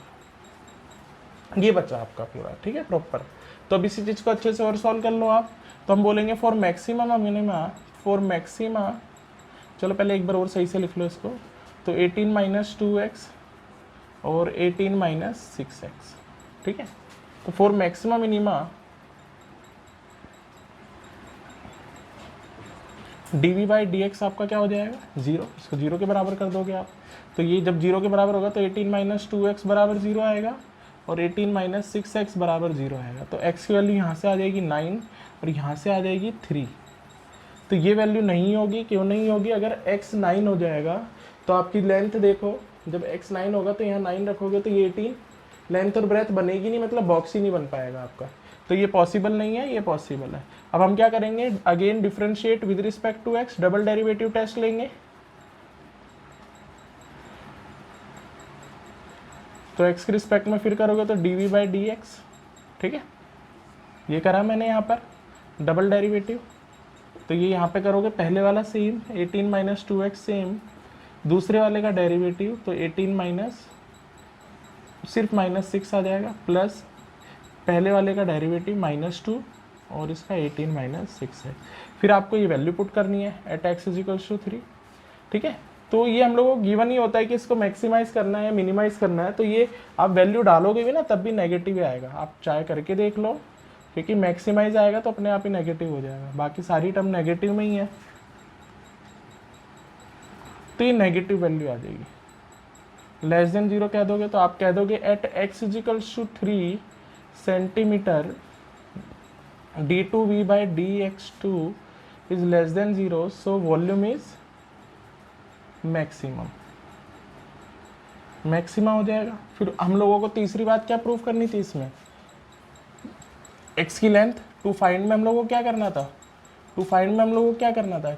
ये बचा आपका पूरा। ठीक है, प्रॉपर। तो अब इसी चीज़ को अच्छे से और सॉल्व कर लो आप। तो हम बोलेंगे फॉर मैक्सिमम और मिनिमा, फॉर मैक्सिमा, चलो पहले एक बार और सही से लिख लो इसको। तो 18 माइनस 2x और 18 माइनस 6x। ठीक है, तो for maximum minima dv by dx आपका क्या हो जाएगा, 0। इसको 0 के बराबर कर दोगे आप। तो ये जब 0 के बराबर होगा तो 18 माइनस 2x बराबर 0 आएगा और 18 माइनस 6x बराबर 0 आएगा। तो x की वैल्यू यहाँ से आ जाएगी 9 और यहाँ से आ जाएगी 3। तो ये वैल्यू नहीं होगी, क्यों नहीं होगी, अगर x 9 हो जाएगा तो आपकी लेंथ देखो, जब x 9 होगा तो यहाँ 9 रखोगे तो ये 18, लेंथ और ब्रेथ बनेगी नहीं, मतलब बॉक्स ही नहीं बन पाएगा आपका। तो ये पॉसिबल नहीं है, ये पॉसिबल है। अब हम क्या करेंगे, again differentiate with respect to x, double derivative test लेंगे। तो x के रिस्पेक्ट में फिर करोगे तो dv/dx, ठीक है, ये करा मैंने यहाँ पर डबल डेरिवेटिव। तो ये यहाँ पे करोगे पहले वाला सेम 18 माइनस 2x सेम, दूसरे वाले का डेरिवेटिव तो 18 माइनस सिर्फ -6 आ जाएगा, प्लस पहले वाले का डेरिवेटिव -2 और इसका 18 माइनस 6 है। फिर आपको ये वैल्यू पुट करनी है एट x = 3, ठीक है। तो ये हम लोगों को गिवन ही होता है कि इसको मैक्सिमाइज करना है या मिनिमाइज करना है, तो ये आप वैल्यू डालोगे भी ना तब भी नेगेटिव ही आएगा। आप चाहे करके देख लो, क्योंकि मैक्सिमाइज आएगा तो अपने आप ही नेगेटिव हो जाएगा, बाकी सारी टर्म नेगेटिव में ही है, तो ये नेगेटिव वैल्यू आ जाएगी। लेस देन 0 कह दोगे तो आप कह दोगे at x = 3 centimetre d2v/dx2 is less than 0, so volume is maximum, maxima हो जाएगा। फिर हम लोगों को तीसरी बात क्या प्रूव करनी थी इसमें, x की लेंथ टू फाइंड में हम लोगों को क्या करना था,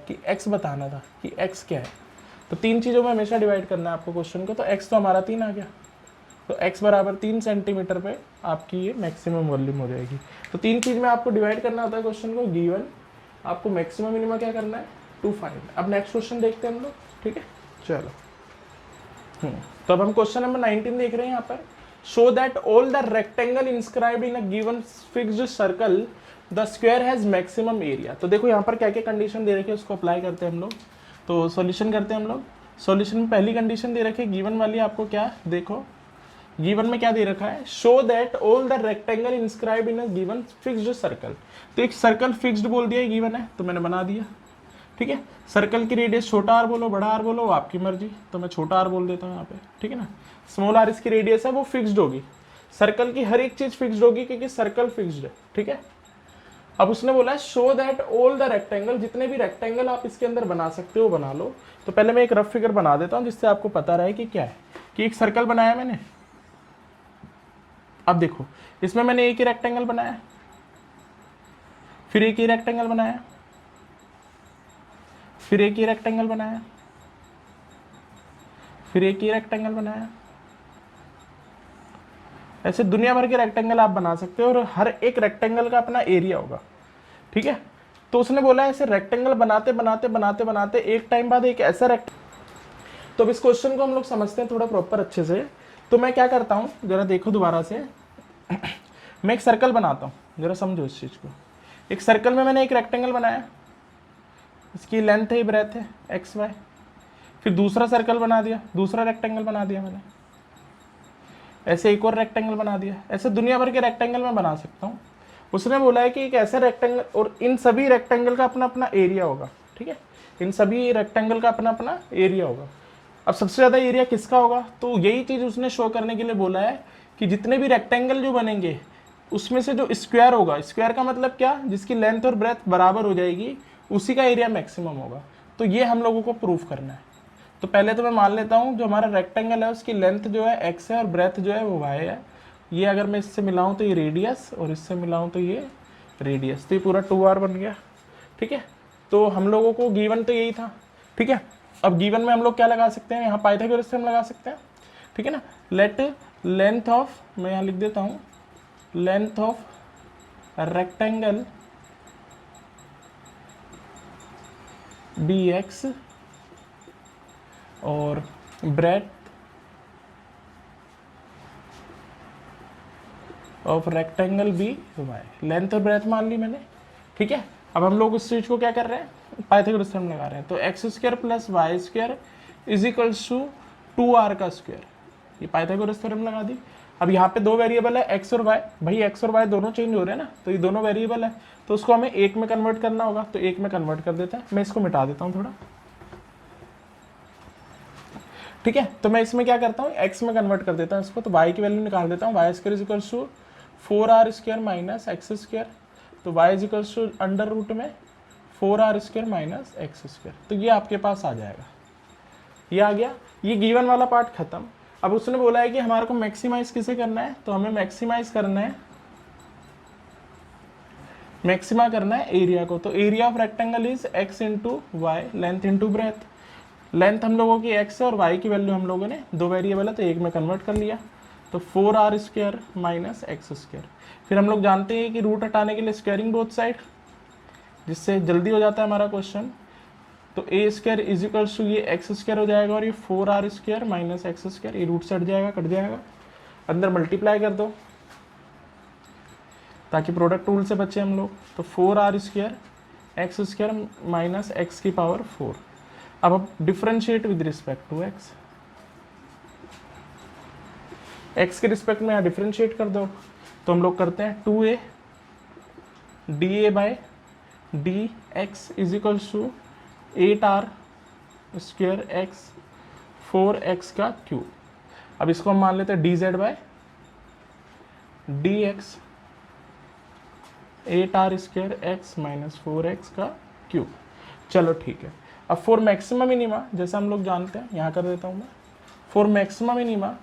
कि x बताना था कि x क्या है। तो 3 चीज़ों में हमेशा डिवाइड करना है आपको क्वेश्चन को, तो x तो हमारा 3 आ गया, तो x बराबर 3 सेंटीमीटर पे आपकी ये मैक्सिमम वॉल्यूम हो जाएगी। तो 3 चीज़ में आपको डिवाइड करना होता है क्वेश्चन को, गिवन आपको मैक्सिमम मिनिमम क्या करना है टू फाइंड। अब नेक्स्ट क्वेश्चन देखते हैं हम लोग, ठीक है, चलो। तो अब हम क्वेश्चन नंबर 19 देख रहे हैं यहाँ पर, show that all the rectangle inscribed in a given fixed circle the square has maximum area. तो देखो यहाँ पर क्या क्या कंडीशन दे रखी है, उसको अप्लाई करते हैं हम लोग। तो सॉल्यूशन करते हैं हम लोग। सॉल्यूशन में पहली कंडीशन दे रखी है गिवन वाली, आपको क्या देखो गिवन में क्या दे रखा है, show that all the rectangle inscribed in a given fixed circle. तो एक सर्कल फिक्स्ड बोल दिया गिवन है तो मैंने बना दिया, ठीक है। सर्कल की रेडियस छोटा आर बोलो बड़ा आर बोलो, आपकी मर्जी, तो मैं छोटा आर बोल देता हूँ यहाँ पे, ठीक है ना। स्मॉल आर इसकी रेडियस है, वो फिक्स्ड होगी। सर्कल की हर एक चीज फिक्स्ड होगी क्योंकि सर्कल फिक्स्ड है, ठीक है। अब उसने बोला है show that all the rectangle, जितने भी रेक्टेंगल आप इसके अंदर बना सकते हो बना लो। तो पहले मैं एक रफ फिगर बना देता हूँ जिससे आपको पता रहे कि क्या है, कि एक सर्कल बनाया मैंने। अब देखो इसमें मैंने एक ही रेक्टेंगल बनाया, फिर एक ही रेक्टेंगल बनाया, फिर एक ही रेक्टेंगल बनाया, फिर एक ही रेक्टेंगल बनाया। ऐसे दुनिया भर के रेक्टेंगल आप बना सकते हो और हर एक रेक्टेंगल का अपना एरिया होगा, ठीक है। तो उसने बोला ऐसे रेक्टेंगल बनाते बनाते बनाते बनाते एक टाइम बाद एक ऐसा तो अब इस क्वेश्चन को हम लोग समझते हैं थोड़ा प्रॉपर अच्छे से। तो मैं क्या करता हूँ, जरा देखो दोबारा से, मैं एक सर्कल बनाता हूँ, जरा समझो इस चीज को। एक सर्कल में मैंने एक रेक्टेंगल बनाया, इसकी लेंथ है ब्रेथ है XY। फिर दूसरा सर्कल बना दिया, दूसरा रेक्टेंगल बना दिया मैंने, ऐसे एक और रेक्टेंगल बना दिया। ऐसे दुनिया भर के रेक्टेंगल मैं बना सकता हूँ। उसने बोला है कि एक ऐसा रेक्टेंगल, और इन सभी रेक्टेंगल का अपना अपना एरिया होगा, ठीक है। इन सभी रेक्टेंगल का अपना अपना एरिया होगा। अब सबसे ज़्यादा एरिया किसका होगा, तो यही चीज़ उसने शो करने के लिए बोला है कि जितने भी रेक्टेंगल जो बनेंगे उसमें से जो स्क्वायर होगा, स्क्वायर का मतलब क्या, जिसकी लेंथ और ब्रेथ बराबर हो जाएगी, उसी का एरिया मैक्सिमम होगा। तो ये हम लोगों को प्रूफ करना है। तो पहले तो मैं मान लेता हूँ जो हमारा रेक्टेंगल है उसकी लेंथ जो है x है और ब्रेथ जो है वो y है। ये अगर मैं इससे मिलाऊँ तो ये रेडियस, और इससे मिलाऊँ तो ये रेडियस, तो ये पूरा 2r बन गया, ठीक है। तो हम लोगों को गिवन तो यही था, ठीक है। अब गिवन में हम लोग क्या लगा सकते हैं, यहाँ पाइथागोरस थ्योरम लगा सकते हैं, ठीक है ना। लेट लेंथ ऑफ, मैं यहाँ लिख देता हूँ, लेंथ ऑफ रेक्टेंगल bx और breadth of rectangle b y, length और ब्रेथ मान ली मैंने, ठीक है। अब हम लोग उस चीज को क्या कर रहे हैं, पाइथागोरस थ्योरम लगा रहे हैं। तो x² + y² = 2r का स्क्वायर, ये पाइथागोरस थ्योरम लगा दी। अब यहाँ पे दो वेरिएबल है x और y, भाई x और y दोनों चेंज हो रहे हैं ना, तो ये दोनों वेरिएबल है, तो उसको हमें एक में कन्वर्ट करना होगा। तो एक में कन्वर्ट कर देते हैं, मैं इसको मिटा देता हूँ थोड़ा, ठीक है। तो मैं इसमें क्या करता हूँ, x में कन्वर्ट कर देता हूँ इसको, तो y की वैल्यू निकाल देता हूँ, y² = 4r² - x², तो y = में 4r² - x²। तो ये आपके पास आ जाएगा, ये आ गया, ये गिवन वाला पार्ट खत्म। अब उसने बोला है कि हमारे को मैक्सिमाइज किसे करना है, तो हमें मैक्सिमाइज करना है, मैक्सिमा करना है एरिया को। तो area of rectangle is x × y, length × breadth. Length हम लोगों की x है और y की वैल्यू हम लोगों ने, दो वेरिएबल है तो एक में कन्वर्ट कर लिया। तो 4r² माइनस x²। फिर हम लोग जानते हैं कि रूट हटाने के लिए स्क्वायरिंग बोथ साइड, जिससे जल्दी हो जाता है हमारा क्वेश्चन। तो a² इज इक्वल्स टू ये x² हो जाएगा और ये 4r² माइनस x², ये रूट से हट जाएगा, कट जाएगा, अंदर मल्टीप्लाई कर दो ताकि प्रोडक्ट रूल से बचे हम लोग। तो 4r² x² माइनस x की पावर 4। अब differentiate with respect to x, x के रिस्पेक्ट में यहाँ डिफरेंशिएट कर दो। तो हम लोग करते हैं 2a dA by dx is equals to 8r² x 4x का क्यूब। अब इसको हम मान लेते हैं dz by dx 8r² x minus 4x का क्यूब। चलो ठीक है। अब फॉर मैक्सिमम मिनिमा, जैसा हम लोग जानते हैं, यहाँ कर देता हूँ मैं, for maximum minima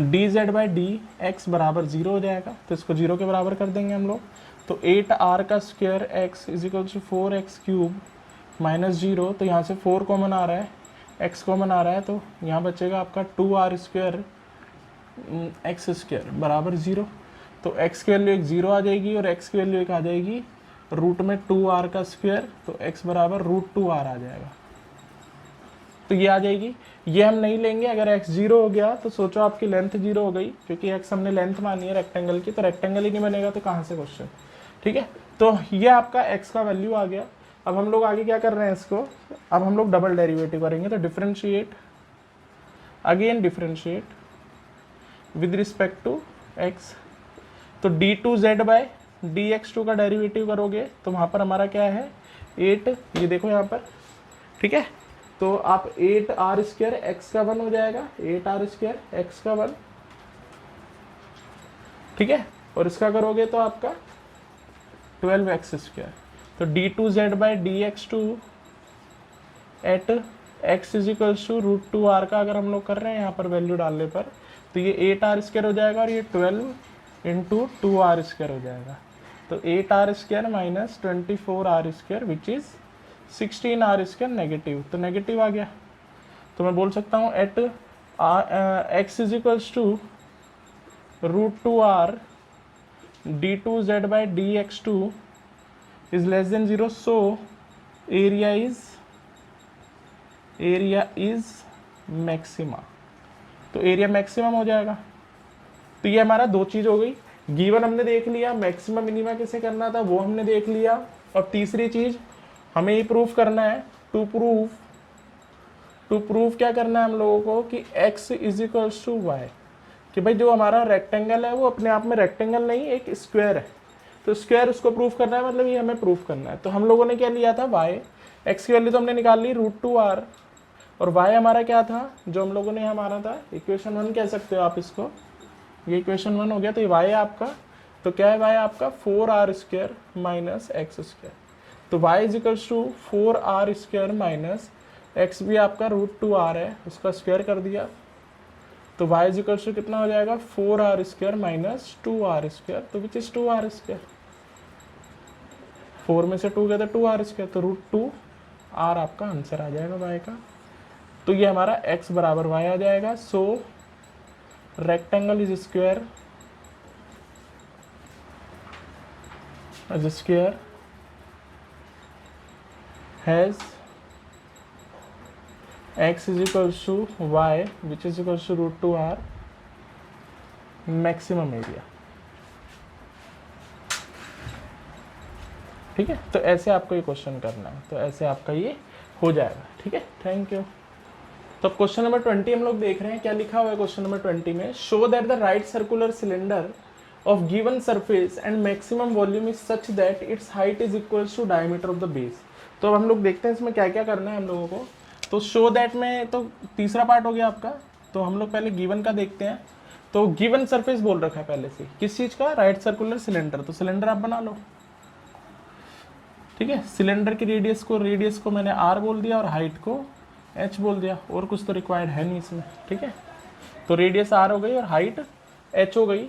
dz by dx बराबर 0 हो जाएगा, तो इसको 0 के बराबर कर देंगे हम लोग। तो 8r² x is equal to 4x cube minus 0, तो यहाँ से 4 कॉमन आ रहा है, x कॉमन आ रहा है, तो यहाँ बचेगा आपका 2r² x² बराबर 0। तो x की वैल्यू एक 0 आ जाएगी और x की वैल्यू एक आ जाएगी रूट में 2r², तो x बराबर √2r आ जाएगा। तो ये आ जाएगी, ये हम नहीं लेंगे। अगर x 0 हो गया तो सोचो आपकी लेंथ 0 हो गई, क्योंकि x हमने लेंथ मानी है रेक्टेंगल की, तो रेक्टेंगल ही नहीं बनेगा तो कहाँ से क्वेश्चन। ठीक है, तो ये आपका x का वैल्यू आ गया। अब हम लोग आगे क्या कर रहे हैं इसको, अब हम लोग डबल डेरिवेटिव करेंगे। तो differentiate, again differentiate with respect to x। तो d2z बाय dx2 का डेरिवेटिव करोगे तो वहाँ पर हमारा क्या है 8, ये देखो यहाँ पर, ठीक है। तो आप 8r² x का 1 हो जाएगा, 8r² x का 1, ठीक है। और इसका करोगे तो आपका 12x²। तो d2z by dx2 at x is equals to √2r का अगर हम लोग कर रहे हैं यहाँ पर वैल्यू डालने पर, तो ये 8r² हो जाएगा और ये 12 इंटू 2r² हो जाएगा। तो 8r² minus 24r² which is 16r² negative, तो नेगेटिव आ गया। तो मैं बोल सकता हूँ at x is equals to √2r d2z by dx2 is less than 0, so area is maxima. तो एरिया मैक्सिमम हो जाएगा। तो ये हमारा दो चीज हो गई, गिवन हमने देख लिया, मैक्सिमम मिनिमा कैसे करना था वो हमने देख लिया। और तीसरी चीज हमें ये प्रूफ करना है, टू प्रूफ क्या करना है हम लोगों को कि x is equals to y, कि भाई जो हमारा रेक्टेंगल है वो अपने आप में रेक्टेंगल नहीं एक स्क्वायर है, तो स्क्वायर उसको प्रूफ करना है, मतलब ये हमें प्रूफ करना है। तो हम लोगों ने क्या लिया था y, x की वैल्यू तो हमने निकाल ली √2r, और y हमारा क्या था जो हम लोगों ने यहाँ माना था, इक्वेशन 1 कह सकते हो आप इसको, ये इक्वेशन 1 हो गया। तो ये y है आपका, तो क्या है y आपका 4r² माइनस x²। तो y is equals to 4r² minus x भी आपका √2r है, उसका स्क्वायर कर दिया। तो y इज इक्वल्स टू कितना हो जाएगा 4r² माइनस 2r², तो विच इज 2r², 4 में से 2 गया तो 2r², तो √2r आपका आंसर आ जाएगा y का। तो ये हमारा x बराबर y आ जाएगा। So rectangle is square has x is equals to y which is equals to √2r maximum area. ठीक है, तो ऐसे आपको ये क्वेश्चन करना है, तो ऐसे आपका ये हो जाएगा। ठीक है, थैंक यू। तो अब क्वेश्चन नंबर 20 हम लोग देख रहे हैं, क्या लिखा हुआ है क्वेश्चन नंबर 20 में, show that the right circular cylinder of given surface and maximum volume is such that its height is equals to diameter of the base. तो अब हम लोग देखते हैं इसमें क्या क्या करना है हम लोगों को। तो शो दैट में तो तीसरा पार्ट हो गया आपका, तो हम लोग पहले गिवन का देखते हैं। तो गिवन सरफेस बोल रखा है पहले से, किस चीज़ का, राइट सर्कुलर सिलेंडर। तो सिलेंडर आप बना लो, ठीक है। सिलेंडर की रेडियस को मैंने r बोल दिया और हाइट को h बोल दिया, और कुछ तो रिक्वायर्ड है नहीं इसमें। ठीक है, तो रेडियस r हो गई और हाइट h हो गई।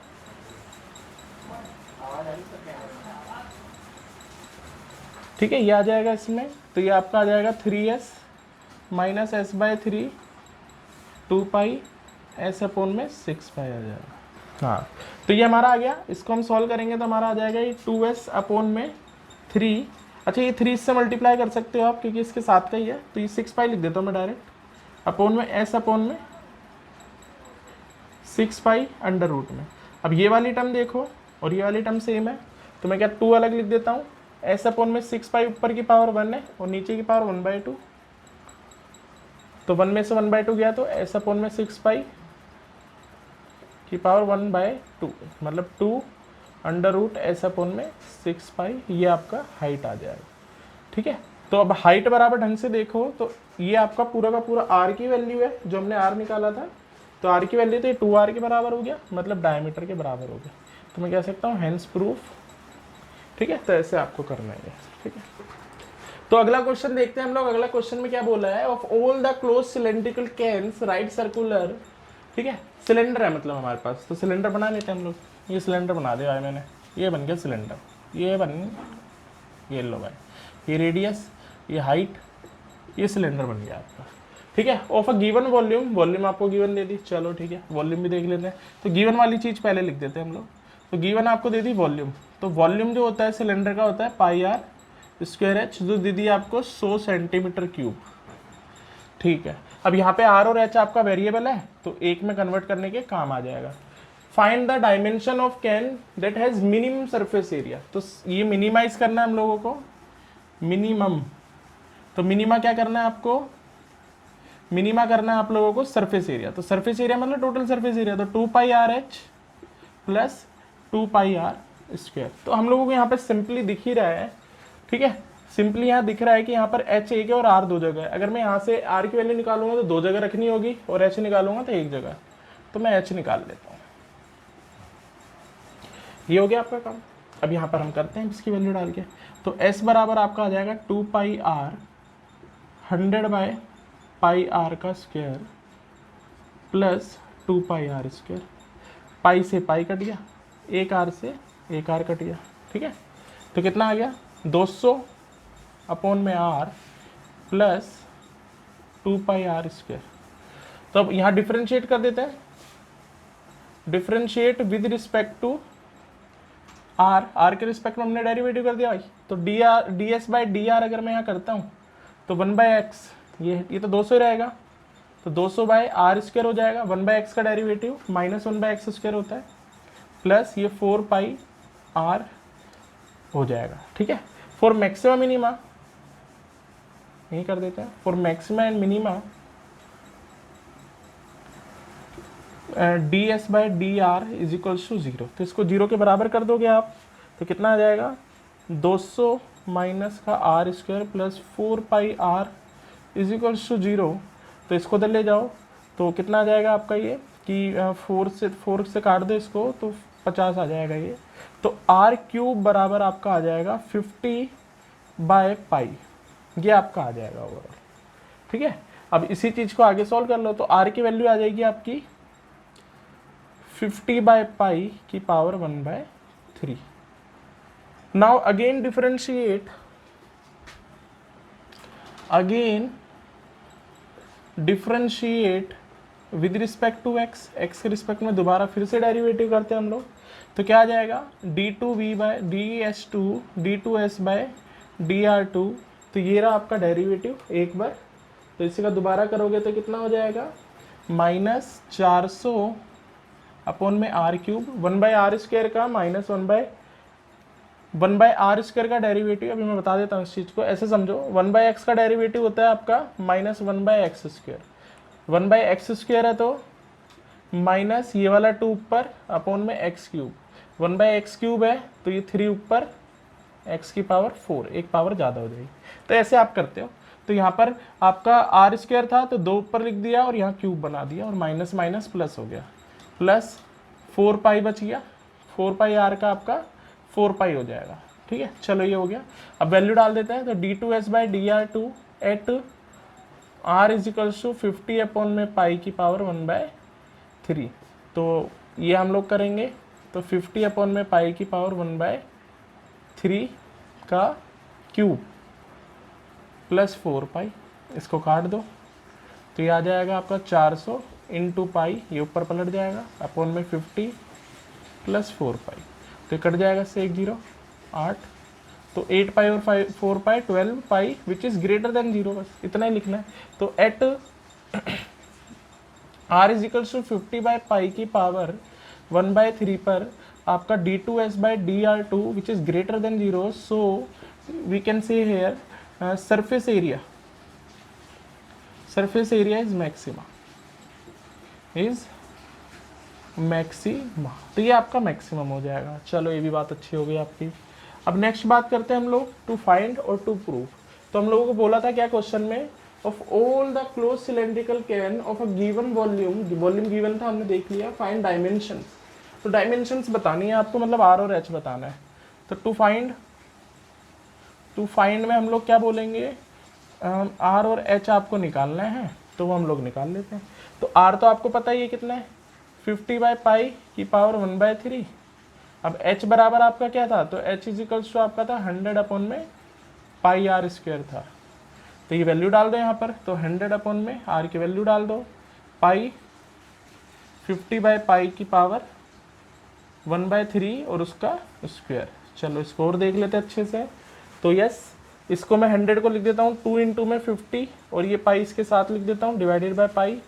ठीक है, ये आ जाएगा इसमें, तो ये आपका आ जाएगा 3s minus S by 3 2 pi S upon में 6 पाई आ जाएगा। हाँ, तो ये हमारा आ गया। इसको हम सॉल्व करेंगे तो हमारा आ जाएगा ये 2s अपॉन में 3। अच्छा, ये 3 से मल्टीप्लाई कर सकते हो आप क्योंकि इसके साथ का ही है, तो ये 6 पाई लिख देता हूँ मैं डायरेक्ट, अपॉन में s अपॉन में 6 पाई अंडर रूट में। अब ये वाली टर्म देखो और ये वाली टर्म सेम है, तो मैं क्या 2 अलग लिख देता हूँ, s अपॉन में 6 पाई ऊपर की पावर 1 है और नीचे की पावर 1/2, तो 1 में से 1/2 गया तो s अपॉन में 6 पाई की पावर 1/2, मतलब 2 अंडर रूट s अपॉन में 6 पाई, ये आपका हाइट आ जाएगा। ठीक है, तो अब हाइट बराबर ढंग से देखो तो ये आपका पूरा का पूरा r की वैल्यू है जो हमने r निकाला था, तो r की वैल्यू तो ये 2r के बराबर हो गया, मतलब डायमीटर के बराबर हो गया, तो मैं कह सकता हूँ हेंस प्रूफ। ठीक है, तो ऐसे आपको करना है। ठीक है, तो अगला क्वेश्चन देखते हैं हम लोग। अगला क्वेश्चन में क्या बोला है, of all the close cylindrical cans right circular. ठीक है, सिलेंडर है मतलब हमारे पास, तो सिलेंडर बना लेते हैं हम लोग। ये सिलेंडर बना दिया है मैंने, ये बन गया सिलेंडर, ये लो भाई, ये रेडियस, ये हाइट, ये सिलेंडर बन गया आपका। ठीक है, of a given volume, volume आपको गिवन दे दी, चलो ठीक है, वॉल्यूम भी देख लेते हैं। तो गिवन वाली चीज़ पहले लिख देते हैं हम लोग। तो गिवन आपको दे दी वॉल्यूम, तो वॉल्यूम जो होता है सिलेंडर का होता है पाई आर स्क्वायर एच, जो दे दी आपको 100 सेंटीमीटर क्यूब। ठीक है, अब यहाँ पे आर और एच आपका वेरिएबल है, तो एक में कन्वर्ट करने के काम आ जाएगा। Find the dimension of can that has minimum surface area, तो ये मिनिमाइज करना है हम लोगों को, मिनिमम। तो मिनिमा क्या करना है आपको, मिनिमा करना है आप लोगों को सरफेस एरिया, तो सरफेस एरिया मतलब टोटल सरफेस एरिया, तो 2 pi R H plus 2 pi are square. तो हम लोगों को यहाँ पे सिंपली दिख ही रहा है, ठीक है, सिंपली यहाँ दिख रहा है कि यहाँ पर h एक है और r 2 जगह है। अगर मैं यहाँ से r की वैल्यू निकालूंगा तो 2 जगह रखनी होगी और h निकालूंगा तो 1 जगह, तो मैं h निकाल लेता हूँ। ये हो गया आपका काम। अब यहाँ पर हम करते हैं इसकी वैल्यू डाल के, तो s बराबर आपका आ जाएगा 2 pi r 100 by pi r का square plus 2 pi r square. पाई से पाई कट गया, एक r से एक r कट गया। ठीक है, तो कितना आ गया 200 अपॉन में r plus 2 pi r square. तो अब यहाँ डिफ्रेंशिएट कर देते हैं, differentiate with respect to r के रिस्पेक्ट में हमने डेरिवेटिव कर दिया भाई, तो ds बाई डी आर अगर मैं यहाँ करता हूँ तो 1/x, ये तो 200 ही रहेगा, तो 200 बाई आर स्क्वायर हो जाएगा, 1/x का डेरिवेटिव माइनस 1/x स्क्वायर होता है, प्लस ये 4 पाई r हो जाएगा। ठीक है, फॉर मैक्सिमम मिनिमा यही कर देते हैं, for maxima and minima ds by d r is equals to 0, तो इसको 0 के बराबर कर दोगे आप, तो कितना आ जाएगा 200 माइनस का r square plus 4 pi r is equals to 0। तो इसको उधर ले जाओ तो कितना आ जाएगा आपका ये कि 4 से काट दो इसको तो 50 आ जाएगा ये, तो आर क्यूब बराबर आपका आ जाएगा 50 बाय पाई, ये आपका आ जाएगा ओवरऑल। ठीक है, अब इसी चीज़ को आगे सॉल्व कर लो, तो आर की वैल्यू आ जाएगी आपकी 50 बाय पाई की power 1/3। Now again differentiate, differentiate with respect to x, x के रिस्पेक्ट में दोबारा फिर से डेरिवेटिव करते हैं हम लोग, तो क्या आ जाएगा d2v bye ds2 d2s bye dr2, तो ये रहा आपका डेरिवेटिव एक बार, तो इसी का दोबारा करोगे तो कितना हो जाएगा माइनस 400 अपॉन में आर क्यूब 1/r स्क्वायर का माइनस 1/r स्क्वायर का डेरिवेटिव। अभी मैं बता देता हूँ इस चीज़ को, ऐसे समझो 1/x का डेरिवेटिव होता है आपका minus 1/x square, 1/x square है तो माइनस ये वाला 2 ऊपर अपॉन में x क्यूब, 1/x क्यूब है तो ये 3 ऊपर x की पावर 4, एक पावर ज़्यादा हो जाएगी। तो ऐसे आप करते हो, तो यहाँ पर आपका आर स्क्वायर था तो 2 ऊपर लिख दिया और यहाँ क्यूब बना दिया और माइनस माइनस प्लस हो गया, प्लस 4 पाई बच गया, 4 पाई आर का आपका 4 पाई हो जाएगा। ठीक है, चलो ये हो गया। अब वैल्यू डाल देते हैं, तो d2s by dr2 at r is equals to 50 upon में पाई की पावर 1/3, तो ये हम लोग करेंगे, तो 50 अपॉन में पाई की पावर 1/3 का क्यूब प्लस 4 पाई, इसको काट दो तो ये आ जाएगा आपका 400 इंटू पाई, ये ऊपर पलट जाएगा, अपॉन में 50 प्लस 4 पाई, तो ये कट जाएगा से 1 0 8, तो 8 पाई और 4 pi 12 pi which is greater than 0, बस इतना ही लिखना है। तो at r is equals to 50 by pi की पावर 1/3 पर आपका d2s by dr2 which is greater than 0, so we can say here surface area is maxima, तो ये आपका मैक्सिमम हो जाएगा। चलो ये भी बात अच्छी हो गई आपकी। अब नेक्स्ट बात करते हैं हम लोग टू फाइंड और टू प्रूव। तो हम लोगों को बोला था क्या क्वेश्चन में, of all the close cylindrical can of a given volume given था, हमने देख लिया, फाइंड डायमेंशंस। तो डायमेंशंस बतानी है आपको, मतलब आर और एच बताना है। तो टू फाइंड में हम लोग क्या बोलेंगे, आर और एच आपको निकालना है, तो वो हम लोग निकाल लेते हैं। तो आर तो आपको पता ही है कितना है, 50 बाई पाई की पावर 1/3। अब एच बराबर आपका क्या था, तो एच इज इक्वल्स टू आपका था 100 अपॉन में पाई आर स्क्वायर था, तो ये वैल्यू डाल दो यहाँ पर, तो 100 अपॉन में आर की वैल्यू डाल दो, पाई 50 बाई पाई की पावर 1/3 और उसका स्क्वायर। चलो इसको और देख लेते अच्छे से। तो यस, इसको मैं 100 को लिख देता हूँ 2 इंटू में 50 और ये पाई इसके साथ लिख देता हूँ, डिवाइडेड बाय पाई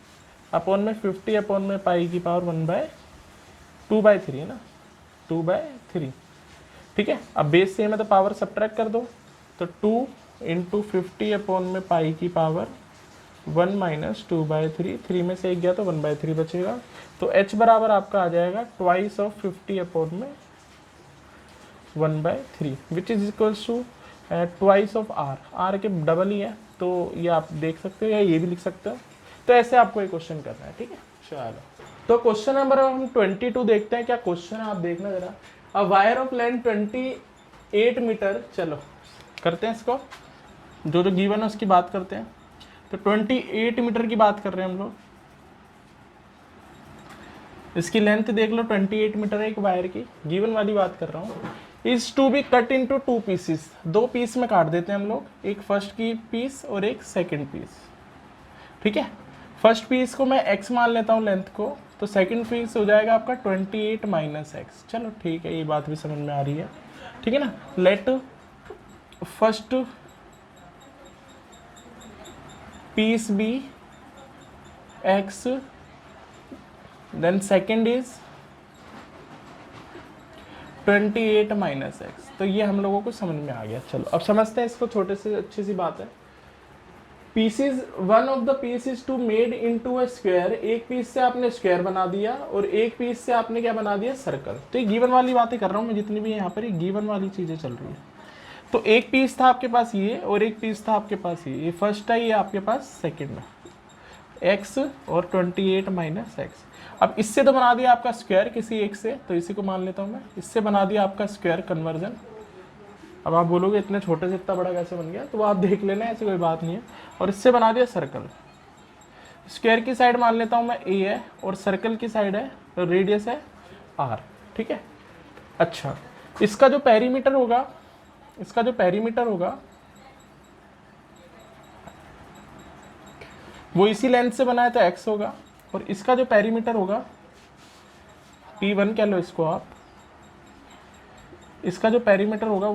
अपॉन में 50 अपॉन में पाई की पावर 2/3 है ना, 2/3, ठीक है। अब बेस सेम है तो पावर सब्ट्रैक्ट कर दो, तो 2 इंटू 50 अपॉन में पाई की पावर 1 माइनस 2/3, 3 में से 1 गया तो 1/3 बचेगा। तो h बराबर आपका आ जाएगा ट्वाइस ऑफ 50 अपॉन में 1/3 which is equals to twice of r के डबल ही है, तो ये आप देख सकते हो या ये भी लिख सकते हो। तो ऐसे आपको एक क्वेश्चन करना है, ठीक है। चलो तो क्वेश्चन नंबर हम 22 देखते हैं, क्या क्वेश्चन है आप देखना जरा। A wire of length 28 metre, चलो करते हैं इसको, जो गिवन है उसकी बात करते हैं। तो 28 मीटर की बात कर रहे हैं हम लोग, इसकी लेंथ देख लो 28 मीटर है एक वायर की, गिवन वाली बात कर रहा हूँ। Is to be cut into 2 pieces, 2 piece में काट देते हैं हम लोग, एक फर्स्ट की पीस और एक सेकंड पीस, ठीक है। फर्स्ट पीस को मैं x मान लेता हूँ लेंथ को, तो सेकंड पीस हो जाएगा आपका 28 माइनस एक्स। चलो ठीक है, ये बात भी समझ में आ रही है, ठीक है ना। Let first piece be x, then second is 28 minus x. तो ये हम लोगों को समझ में आ गया। चलो अब समझते हैं इसको, छोटे से अच्छी सी बात है। Pieces, one of the piece is to made into a square, एक पीस से आपने स्क्वायर बना दिया और एक पीस से आपने क्या बना दिया, सर्कल। तो ये गिवन वाली बातें कर रहा हूँ मैं, जितनी भी यहाँ पर ये गिवन वाली चीजें चल रही है। तो एक पीस था आपके पास ये और एक पीस था आपके पास ये फर्स्ट है, ये आपके पास सेकंड है, एक्स और 28 माइनस एक्स। अब इससे तो बना दिया आपका स्क्वायर किसी एक से, तो इसी को मान लेता हूँ मैं, इससे बना दिया आपका स्क्वायर कन्वर्जन। अब आप बोलोगे इतने छोटे से इतना बड़ा कैसे बन गया, तो वो आप देख लेना, ऐसी कोई बात नहीं है। और इससे बना दिया सर्कल, स्क्वायर की साइड मान लेता हूँ मैं ए है और सर्कल की साइड है, तो रेडियस है आर, ठीक है। अच्छा, इसका जो पेरीमीटर होगा, वो इसी लेंथ से बना है तो x होगा, और इसका जो पेरीमीटर होगा P1 कह लो इसको आप, इसका जो पेरीमीटर होगा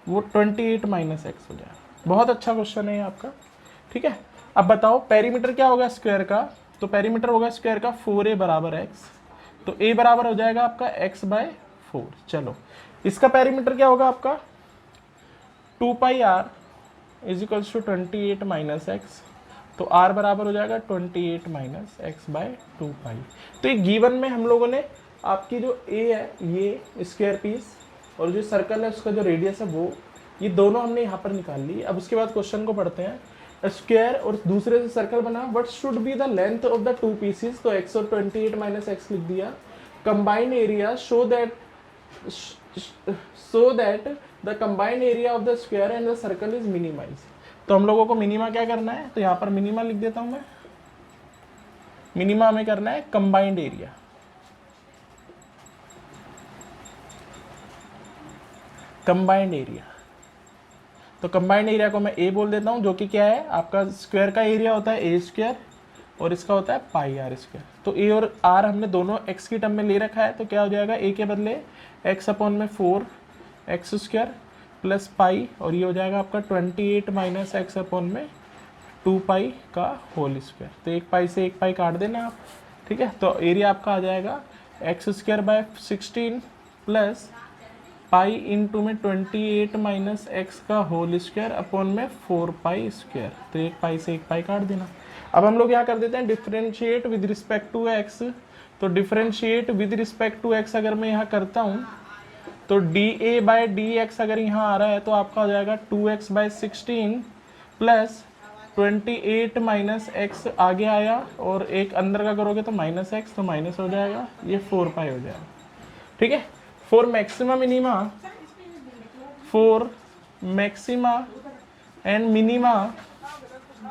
वो 28 माइनस एक्स हो जाएगा। बहुत अच्छा क्वेश्चन है ये आपका, ठीक है। अब बताओ पेरीमीटर क्या होगा स्क्वायर का, तो पेरीमीटर होगा स्क्वायर का 4a बराबर x, तो a बराबर हो जाएगा आपका x/4। चलो इसका पेरीमीटर क्या होगा आपका 2 pi r is equals to 28 minus x, तो r बराबर हो जाएगा 28 माइनस x/2 पाई। तो ये गिवन में हम लोगों ने आपकी जो a है ये स्क्वायर पीस और जो सर्कल है उसका जो रेडियस है वो, ये दोनों हमने यहाँ पर निकाल ली। अब उसके बाद क्वेश्चन को पढ़ते हैं। स्क्वायर और दूसरे से सर्कल बना, what should be the length of the 2 pieces, तो x और 28 माइनस एक्स लिख दिया। Combined area show that the combined area of the square and the circle is minimize. तो हम लोगों को मिनिमा क्या करना है, तो यहाँ पर मिनिमा लिख देता हूँ मैं। मिनिमा हमें करना है कंबाइंड एरिया, तो कंबाइंड एरिया को मैं ए बोल देता हूँ, जो कि क्या है आपका स्क्वायर का एरिया होता है ए स्क्वायर और इसका होता है पाई आर स्क्वायर। तो ए और आर हमने दोनों एक्स की टर्म में ले रखा है, तो क्या हो जाएगा ए के बदले एक्स अपॉन में 4 एक्स स्क्वायर प्लस पाई, और ये हो जाएगा आपका 28 माइनस एक्स अपॉन में 2 पाई का होल स्क्वायर। तो एक पाई से एक पाई काट देना आप, ठीक है। तो एरिया आपका आ जाएगा x square by 16 plus pi into में 28 माइनस एक्स का होल स्क्वायर अपॉन में 4 पाई स्क्वायर। तो एक पाई से एक पाई काट देना। अब हम लोग क्या कर देते हैं, differentiate with respect to x. तो differentiate with respect to X अगर मैं यहाँ करता हूँ तो D A by D X अगर यहाँ आ रहा है तो आपका हो जाएगा 2x by 16 plus 28 minus x आगे आया और एक अंदर का करोगे तो माइनस एक्स, तो माइनस हो जाएगा, ये 4 पाई हो जाएगा, ठीक है। For maxima and minima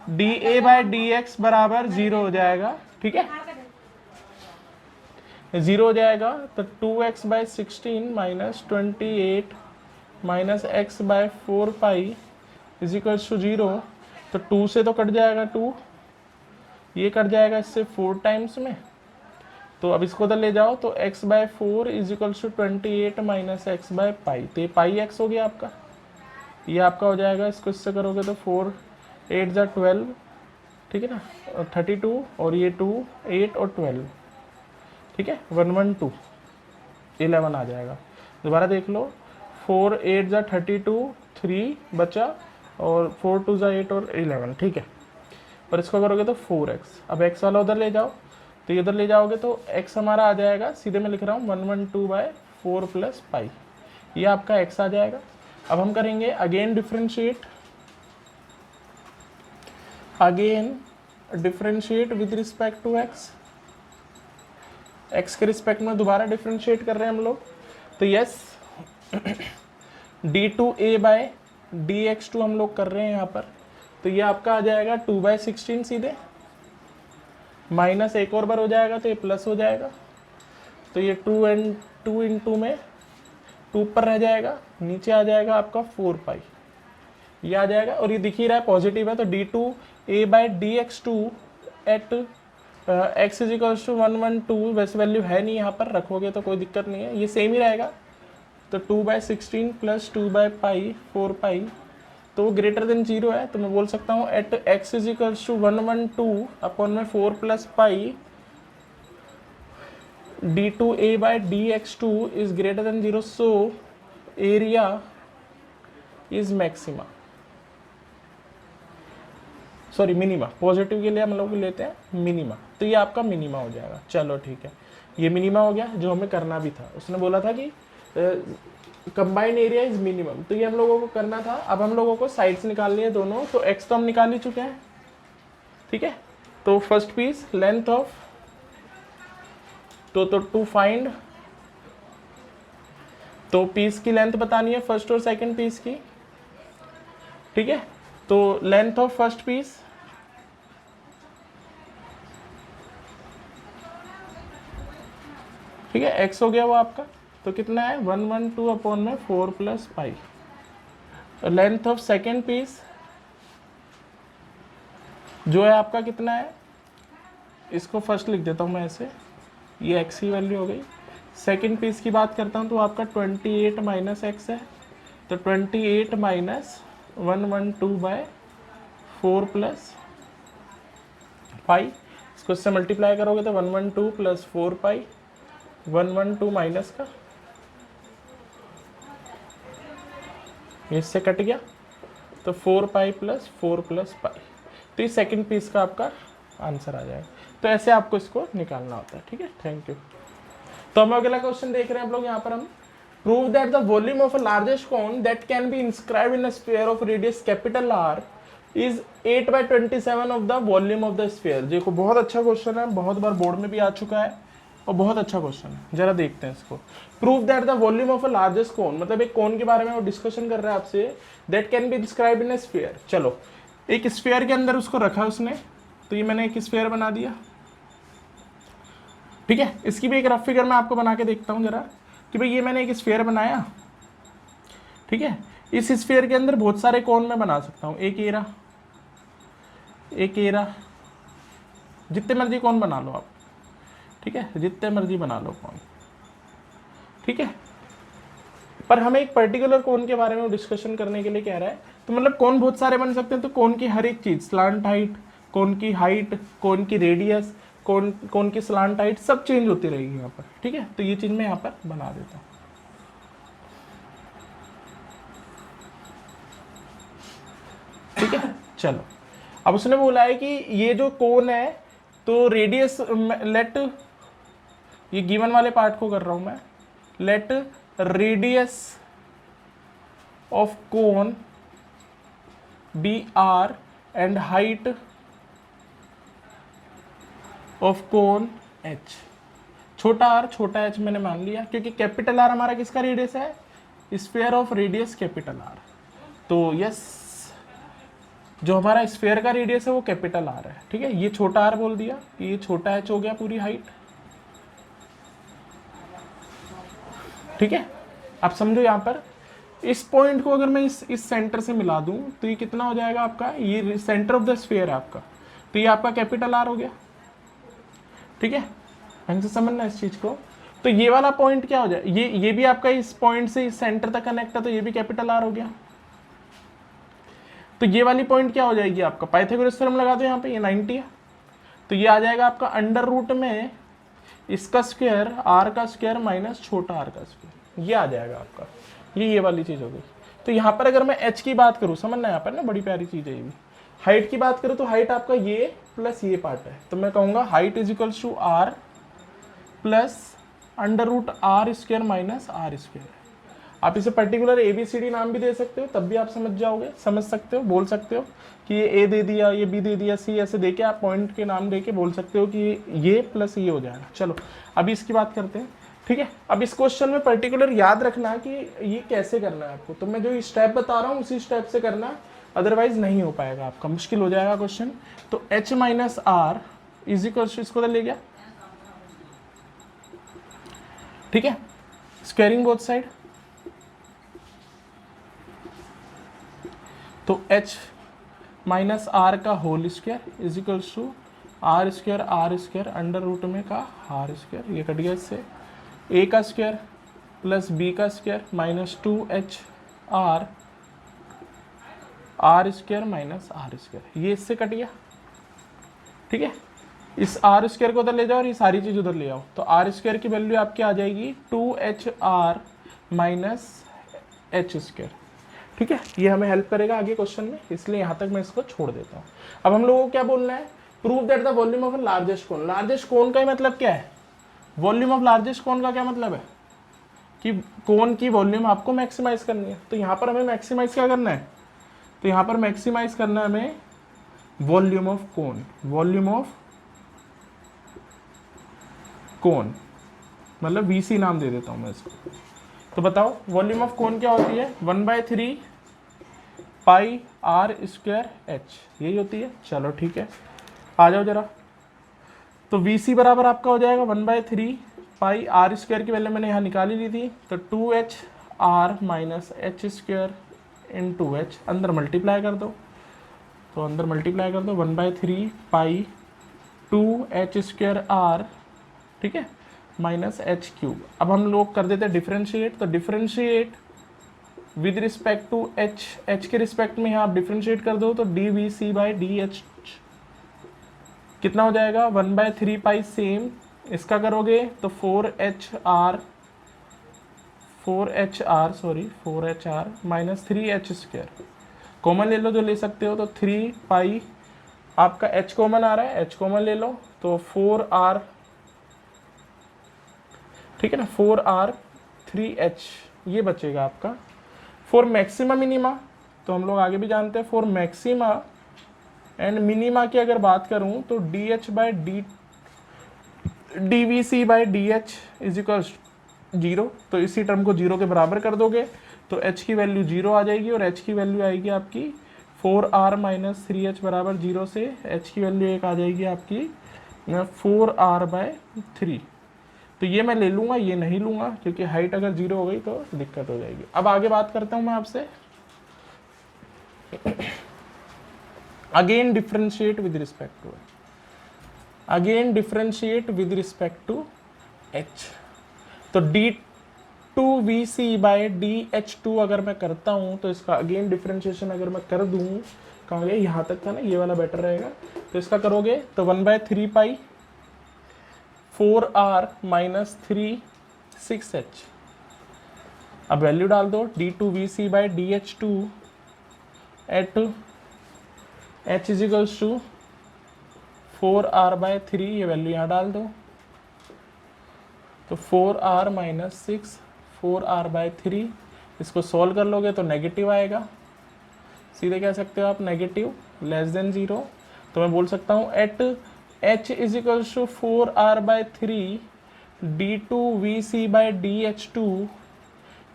D A by D x बराबर 0 हो जाएगा, ठीक है, 0 हो जाएगा। तो 2x by 16 minus 28 minus x by 4 pi is equals to 0। तो 2 से तो कट जाएगा 2, ये कट जाएगा इससे 4 टाइम्स में। तो अब इसको उधर ले जाओ तो x by 4 is equals to 28 minus x by pi. तो ये पाई एक्स हो गया आपका, ये आपका हो जाएगा, इसको इससे करोगे तो 4 8 जा 12, ठीक है ना, 32 और ये 2 8 और 12, ठीक है, 112 11 आ जाएगा। दोबारा देख लो, 4 8 जा 32 3 बचा और 4 2 जा 8 और 11, ठीक है। और इसको करोगे तो 4x। अब x वाला उधर ले जाओ, तो ये उधर ले जाओगे तो x हमारा आ जाएगा, सीधे मैं लिख रहा हूँ 112 बाय 4 प्लस पाई, ये आपका x आ जाएगा। अब हम करेंगे again differentiate with respect to x के रिस्पेक्ट में दोबारा डिफरेंशिएट कर रहे हैं हम लोग। तो यस d2a बाय dx2 हम लोग कर रहे हैं यहाँ पर। तो ये आपका आ जाएगा 2 बाई 16 सीधे, माइनस एक और बार हो जाएगा तो ये प्लस हो जाएगा। तो ये 2 इंटू में 2 पर रह जाएगा, नीचे आ जाएगा आपका 4 पाई, ये आ जाएगा। और ये दिख ही रहा है पॉजिटिव है, तो d2a by dx2 at x is equals to 112, वैसे वैल्यू है नहीं यहाँ पर, रखोगे तो कोई दिक्कत नहीं है, ये सेम ही रहेगा। तो 2 बाई 16 प्लस 2 बाई पाई 4 पाई, तो ग्रेटर देन 0 है, तो मैं बोल सकता हूँ at x is equals to 112 upon में 4 plus pi d2a by dx2 is greater than 0, so area is maxima, sorry minima, positive के लिए हम लोग लेते हैं मिनिमा। तो ये आपका मिनिमा हो जाएगा। चलो ठीक है, ये मिनिमा हो गया जो हमें करना भी था। उसने बोला था कि कंबाइंड एरिया इज मिनिमम, तो ये हम लोगों को करना था। अब हम लोगों को साइड्स निकालनी है दोनों, तो x तो हम निकाल ही चुके हैं, ठीक है। तो फर्स्ट पीस लेंथ ऑफ, तो टू फाइंड, तो पीस की लेंथ बतानी है फर्स्ट और सेकंड पीस की, ठीक है। तो लेंथ ऑफ फर्स्ट पीस ठीक है, x हो गया वो आपका, तो कितना है 112 अपॉन में 4 plus pi. Length of second piece जो है आपका कितना है, इसको फर्स्ट लिख देता हूँ मैं ऐसे, ये x की वैल्यू हो गई। सेकेंड पीस की बात करता हूँ तो आपका 28 माइनस एक्स है, तो 28 माइनस 112 बाय 4 प्लस पाई, इसको इससे मल्टीप्लाई करोगे तो 112 प्लस 4 पाई, 112 माइनस का, इससे कट गया, तो 4 पाई प्लस 4 प्लस पाई। तो ये सेकंड पीस का आपका आंसर आ जाएगा। तो ऐसे आपको इसको निकालना होता है, ठीक है। Thank you. तो हम अगला क्वेश्चन देख रहे हैं हम लोग यहाँ पर, हम prove that the volume of a largest cone that can be inscribed in a sphere of radius capital R is 8 by 27 of the volume of the sphere. देखो बहुत अच्छा क्वेश्चन है, बहुत बार बोर्ड में भी आ चुका है और बहुत अच्छा क्वेश्चन है। जरा देखते हैं इसको। Prove that the volume of a largest cone, मतलब एक कोन के बारे में वो डिस्कशन कर रहा है आपसे, that can be described in a sphere. चलो एक स्फीयर के अंदर उसको रखा उसने, तो ये मैंने एक स्फीयर बना दिया, ठीक है। इसकी भी एक रफ फिगर मैं आपको बना के देखता हूँ जरा, कि भाई ये मैंने एक स्फीयर बनाया, ठीक है। इस स्फीयर के अंदर बहुत सारे कोन मैं बना सकता हूँ, एक ये रहा, एक ये रहा, जितने मर्जी कोन बना लो आप, ठीक है, जितने मर्जी बना लो कोन, ठीक है। पर हमें एक पर्टिकुलर कोन के बारे में डिस्कशन करने के लिए कह रहा है, तो मतलब कोन बहुत सारे बन सकते हैं, तो कोन की हर एक चीज, स्लांट हाइट, कोन की हाइट, कोन की रेडियस, कोन की स्लांट हाइट, सब चेंज होती रहेगी यहाँ पर, ठीक है। तो ये चीज मैं यहाँ पर बना देता हूँ, ठीक है। चलो, अब उसने बोला है कि ये जो कोन है, तो रेडियस, लेट, ये गिवन वाले पार्ट को कर रहा हूं मैं, let radius of cone be r and height of cone h. छोटा आर छोटा एच मैंने मान लिया, क्योंकि कैपिटल आर हमारा किसका रेडियस है, sphere of radius capital R. तो यस, जो हमारा स्फीयर का रेडियस है वो कैपिटल आर है, ठीक है। ये छोटा आर बोल दिया, ये छोटा एच हो गया पूरी हाइट, ठीक है। अब समझो यहाँ पर इस पॉइंट को अगर मैं इस सेंटर से मिला दूं तो ये कितना हो जाएगा आपका, ये सेंटर ऑफ द स्फीयर है आपका, तो ये आपका कैपिटल आर हो गया, ठीक है। ढंग से समझना इस चीज को। तो ये वाला पॉइंट क्या हो जाए, ये भी आपका इस पॉइंट से इस सेंटर तक कनेक्ट है, तो ये भी कैपिटल आर हो गया। तो ये वाली पॉइंट क्या हो जाएगी आपका, पाइथागोरस थ्योरम लगा दो यहाँ पे, ये 90 है, तो ये आ जाएगा आपका अंडर रूट में इसका स्क्वायर, आर का स्क्वायर माइनस छोटा आर का स्क्वायर, ये आ जाएगा आपका, ये वाली चीज हो गई। तो यहाँ पर अगर मैं एच की बात करूँ, समझना यहाँ पर ना, बड़ी प्यारी चीज है ये भी। हाइट की बात करूँ तो हाइट आपका ये प्लस ये पार्ट है, तो मैं कहूँगा height is equals to r plus under root r square minus r square. आप इसे पर्टिकुलर ABCD नाम भी दे सकते हो, तब भी आप समझ सकते हो, बोल सकते हो कि ये ए दे दिया, ये बी दे दिया, सी, ऐसे देके आप पॉइंट के नाम देके बोल सकते हो कि ये प्लस ये हो जाएगा। चलो अभी इसकी बात करते हैं, ठीक है। अब इस क्वेश्चन में पर्टिकुलर याद रखना कि ये कैसे करना है आपको, तो मैं जो स्टेप बता रहा हूँ उसी स्टेप से करना, अदरवाइज नहीं हो पाएगा आपका, मुश्किल हो जाएगा क्वेश्चन। तो h minus r is equal to, इसको ले गया, ठीक है, स्क्वायरिंग बोथ साइड, तो h माइनस आर का whole square is equals to r square under root में का आर स्क्वायर, ये कट गया इससे, a का स्क्वायर प्लस b का square minus 2h r square minus r square, ये इससे कट गया, ठीक है। इस आर स्क्वायर को उधर ले जाओ और ये सारी चीज उधर ले आओ, तो आर स्क्वायर की वैल्यू आपकी आ जाएगी 2HR माइनस एच स्क्वायर, ठीक है। ये हमें हेल्प करेगा आगे क्वेश्चन में, इसलिए यहाँ तक मैं इसको छोड़ देता हूँ। अब हम लोगों को क्या बोलना है, prove that the volume of largest cone. Largest cone का मतलब क्या है, वॉल्यूम ऑफ लार्जेस्ट कोन का क्या मतलब है कि कोन की वॉल्यूम आपको मैक्सिमाइज करनी है। तो यहाँ पर हमें मैक्सिमाइज क्या करना है, तो यहाँ पर मैक्सिमाइज करना है हमें volume of cone, volume of कोन मतलब VC नाम दे देता हूँ मैं इसको। तो बताओ वॉल्यूम ऑफ कोन क्या होती है, 1/3 पाई आर स्क्वायर एच, यही होती है। चलो ठीक है, आ जाओ जरा। तो VC बराबर आपका हो जाएगा 1/3 पाई आर स्क्वायर की वैल्यू मैंने यहाँ निकाली ली थी, तो 2HR माइनस एच स्क्वायर इन 2H, अंदर मल्टीप्लाई कर दो, तो अंदर मल्टीप्लाई कर दो 1/3 पाई 2H स्क्वायर आर, ठीक है, माइनस एच क्यूब। अब हम लोग कर देते हैं डिफरेंशिएट, तो differentiate with respect to h, h के रिस्पेक्ट में यहाँ आप डिफरेंशिएट कर दो, तो dVC/dH कितना हो जाएगा 1/3 पाई, सेम इसका करोगे तो 4HR minus 3H square, common ले लो जो ले सकते हो, तो 3 पाई आपका H कॉमन आ रहा है, H कॉमन ले लो, तो 4R, ठीक है ना, 4R 3H ये बचेगा आपका। फॉर मैक्सिमा मिनिमा, तो हम लोग आगे भी जानते हैं, फॉर मैक्सिमा एंड मिनिमा की अगर बात करूं तो dVC/dH इज इक्वल 0, तो इसी टर्म को 0 के बराबर कर दोगे तो H की वैल्यू 0 आ जाएगी, और H की वैल्यू आएगी आपकी 4R माइनस 3H बराबर 0 से H की वैल्यू एक आ जाएगी आपकी 4R/3। तो ये मैं ले लूँगा, ये नहीं लूँगा, क्योंकि हाइट अगर 0 हो गई तो दिक्कत हो जाएगी। अब आगे बात करता हूँ मैं आपसे, again differentiate with respect to again differentiate with respect to h. तो d2vc बाय dh2 अगर मैं करता हूं तो इसका अगेन डिफ्रेंशिएशन अगर मैं कर दूं, कहाँ गया, यहाँ तक था ना, ये वाला बेटर रहेगा। तो इसका करोगे तो 1/3 पाई 4r माइनस 3 6h। अब वैल्यू डाल दो d2vc by dh2 at h is equals to 4r/3, ये वैल्यू यहाँ डाल दो। तो 4r माइनस 6 4r/3, इसको सॉल्व कर लोगे तो नेगेटिव आएगा। सीधे कह सकते हो आप नेगेटिव लेस देन 0। तो मैं बोल सकता हूँ at h is equals to 4r/3 d2vc by dh2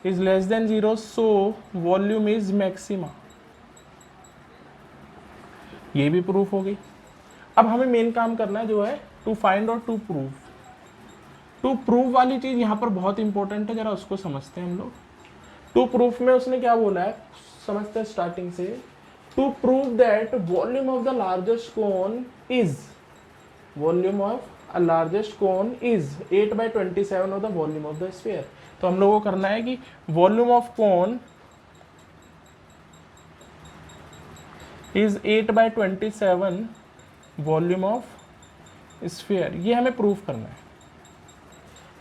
is less than 0, so volume is maxima. ये भी प्रूफ हो गई। अब हमें मेन काम करना है जो है टू फाइंड और टू प्रूव। टू प्रूव वाली चीज यहाँ पर बहुत इंपॉर्टेंट है, जरा उसको समझते हैं हम लोग। टू प्रूफ में उसने क्या बोला है, समझते हैं स्टार्टिंग से। To prove that volume of the largest cone is, volume of a largest cone is 8/27 of the volume of the sphere. तो हम लोगों को करना है कि volume of cone is 8/27 volume of sphere, ये हमें प्रूफ करना है।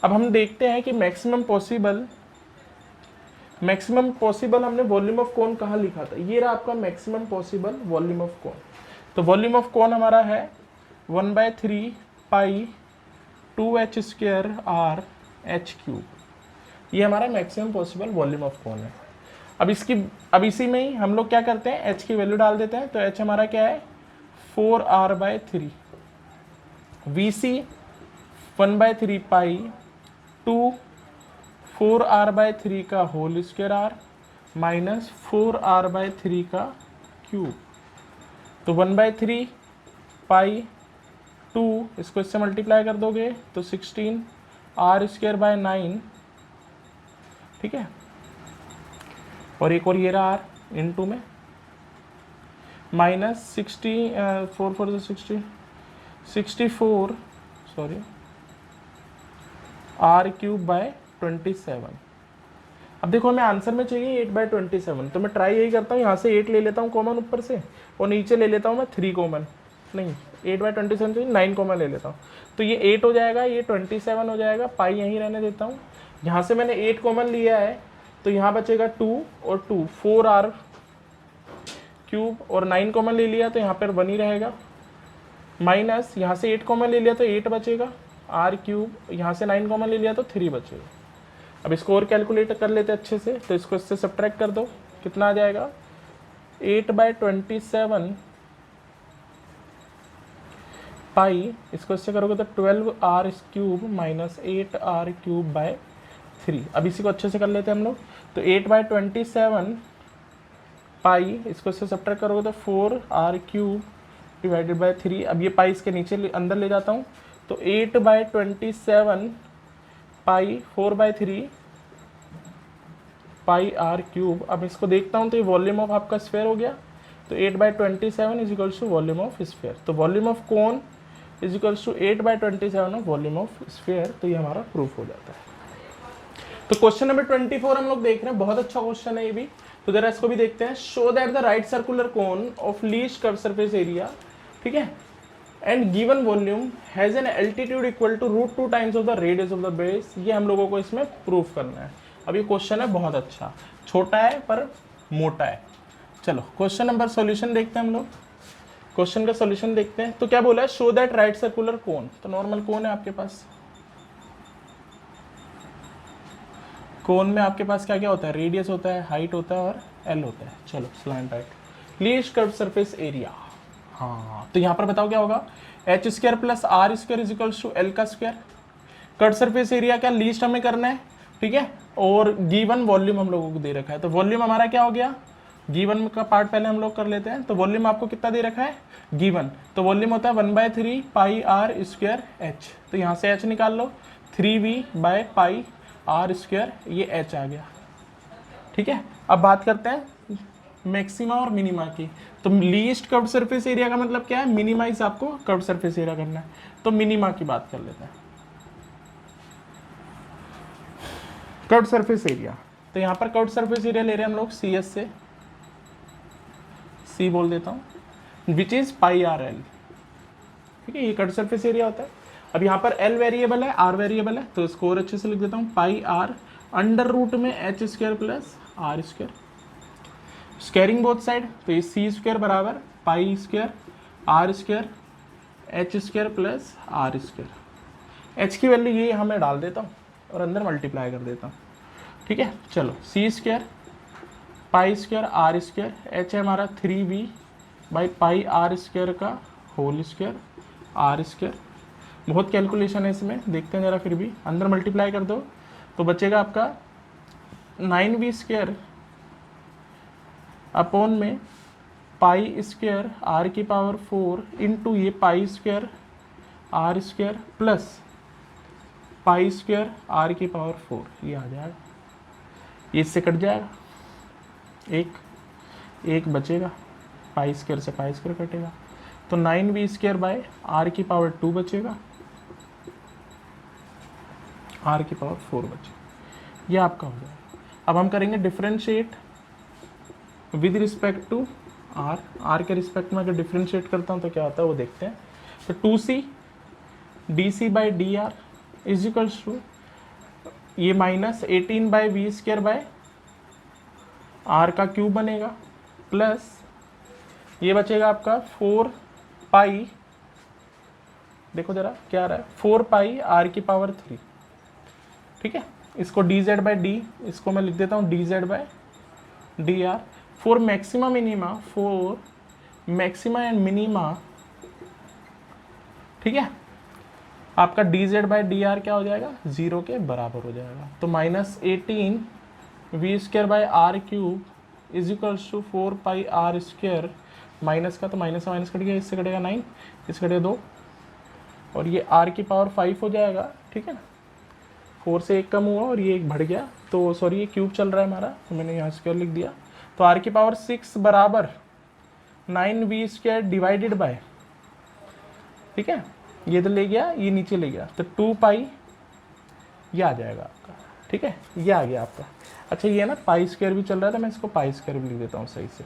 अब हम देखते हैं कि मैक्सिमम पॉसिबल हमने वॉल्यूम ऑफ कोन कहाँ लिखा था, ये रहा आपका मैक्सिमम पॉसिबल वॉल्यूम ऑफ कोन। तो वॉल्यूम ऑफ कोन हमारा है 1/3 पाई 2h² r h³, ये हमारा मैक्सिमम पॉसिबल वॉल्यूम ऑफ कोन है। अब इसी में ही हम लोग क्या करते हैं, h की वैल्यू डाल देते हैं। तो h हमारा क्या है 4r/3, vc 1/3 पाई 2 4r/3 का whole square r minus 4r/3 का क्यूब। तो 1/3 पाई 2, इसको इससे मल्टीप्लाई कर दोगे तो 16r²/9, ठीक है। और एक और ये रहा r इनटू में माइनस 64 सॉरी r³/27। अब देखो हमें आंसर में चाहिए 8/27, तो मैं ट्राई यही करता हूँ, यहाँ से 8 ले लेता हूँ कॉमन ऊपर से, और नीचे ले लेता हूँ मैं 3 कॉमन, नहीं 8/27 चाहिए 9 कॉमन ले लेता हूँ। तो ये 8 हो जाएगा, ये 27 हो जाएगा, पाई यहीं रहने देता हूँ। यहाँ से मैंने 8 कॉमन लिया है, तो यहाँ बचेगा 2 और 2 4r³ और 9 कॉमन ले लिया तो यहाँ पर 1 ही रहेगा, माइनस यहाँ से 8 कॉमन ले लिया तो 8 बचेगा, r³, यहाँ से 9 कॉमन ले लिया तो 3 बचेगा। अब इसको और कैलकुलेट कर लेते अच्छे से, तो इसको इससे सब्ट्रैक्ट कर दो, कितना आ जाएगा 8/27 पाई, इसको इससे करोगे तो 12r³ माइनस 8r³/3। अब इसी को अच्छे से कर लेते हैं हम लोग। तो 8/27 पाई, इसको इससे सब्ट्रैक्ट करोगे तो 4r³ डिवाइडेड बाय 3। अब ये पाई इसके नीचे अंदर ले जाता हूँ, तो 8/27 पाई 4/3 पाई r³। अब इसको देखता हूँ तो ये वॉल्यूम ऑफ आपका स्फीयर हो गया। तो 8/27 is equals to volume of sphere. तो volume of cone is equals to 8/27 of volume of sphere. तो ये हमारा प्रूफ हो जाता है। तो क्वेश्चन नंबर 24 हम लोग देख रहे हैं, बहुत अच्छा क्वेश्चन है ये भी। तो जरा इसको भी देखते हैं। Show that the right circular cone of least curve surface area, ठीक है, and given volume has an altitude equal to √2 times of the radius of the base. ये हम लोगों को इसमें प्रूफ करना है। अब ये क्वेश्चन है बहुत अच्छा, छोटा है पर मोटा है। चलो क्वेश्चन नंबर सॉल्यूशन देखते हैं हम लोग। क्वेश्चन का सॉल्यूशन देखते हैं। तो क्या बोला है, शो दैट राइट सर्कुलर कोन। तो नॉर्मल कोन है आपके पास, कोन में आपके पास क्या क्या होता है, रेडियस होता है, हाइट होता है और एल होता है। चलो slant right, least curve surface area. हाँ तो यहाँ पर बताओ क्या होगा, h² plus r² is equals to l का स्क्वायर। कर्व सरफेस एरिया क्या लीस्ट हमें करना है, ठीक है, और गिवन वॉल्यूम हम लोगों को दे रखा है। तो वॉल्यूम हमारा क्या हो गया, गिवन का पार्ट पहले हम लोग कर लेते हैं। तो वॉल्यूम आपको कितना दे रखा है, गिवन। तो वॉल्यूम होता है 1/3 पाई r² h। तो यहाँ से h निकाल लो, 3v बाय पाई r², ये h आ गया, ठीक है। अब बात करते हैं मैक्सिमा और मिनिमा की। तो लीस्ट कर्व्ड सरफेस एरिया का मतलब क्या है, मिनिमाइज आपको कर्व्ड सरफेस एरिया करना है। तो मिनिमा की बात कर लेते हैं, कर्व्ड सरफेस एरिया। तो यहाँ पर कर्व्ड सरफेस एरिया ले रहे हैं हम लोग सी एस से, सी बोल देता हूँ, which is pi r L. ठीक है, ये कर्व्ड सरफेस एरिया होता है। अब यहाँ पर एल वेरिएबल है, आर वेरिएबल है, तो इसको और अच्छे से लिख देता हूँ, पाई आर अंडर रूट में h square plus r square, squaring both side, तो ये सी स्क्वायर बराबर pi square r square h square plus r square. H की वैल्यू ये यहाँ मैं डाल देता हूँ और अंदर मल्टीप्लाई कर देता हूँ। ठीक है, चलो c square pi square r square, h है हमारा 3b by pi are square का होल स्क्वायर आर स्क्वायर। बहुत कैलकुलेशन है इसमें, देखते हैं ज़रा, फिर भी अंदर मल्टीप्लाई कर दो तो बचेगा आपका 9v स्क्वायर अपॉन में पाई स्क्वायर आर की पावर 4 इंटू ये pi square r square plus pi square r की पावर 4, ये आ जाएगा, ये इससे कट जाएगा, एक बचेगा, पाई स्क्वायर से पाई स्क्वायर कटेगा, तो 9v स्क्वायर बाय आर की पावर 2 बचेगा, आर की पावर 4 बचेगा, ये आपका हो जाएगा। अब हम करेंगे differentiate with respect to r, r के रिस्पेक्ट में अगर डिफरेंशिएट करता हूँ तो क्या होता है वो देखते हैं। तो 2c d c by d r is equals to ये minus 18 by v square by r का क्यूब बनेगा, प्लस ये बचेगा आपका 4 पाई, देखो जरा क्या आ रहा है, 4 पाई आर की पावर 3। ठीक है, इसको डी जेड बाई डी, इसको मैं लिख देता हूँ d z by d r. For maxima minima, for maxima and minima, ठीक है, आपका d z by d r क्या हो जाएगा, 0 के बराबर हो जाएगा। तो minus 18 v square by r cube is equals to 4 pi are square, minus का तो माइनस माइनस कट गया, इससे कटेगा 9, इससे कटेगा 2, और ये आर की पावर 5 हो जाएगा। ठीक है ना, 4 से 1 कम हुआ और ये 1 बढ़ गया, तो सॉरी ये क्यूब चल रहा है हमारा, तो मैंने यहाँ स्क्वायर लिख दिया। तो आर की पावर 6 बराबर 9v स्क्वायर डिवाइडेड बाय, ठीक है, ये तो ले गया, ये नीचे ले गया, तो 2 पाई ये आ जाएगा आपका। ठीक है, ये आ गया आपका। अच्छा ये ना पाई स्क्वायर भी चल रहा था, मैं इसको पाई स्क्वायर भी लिख देता हूँ सही से,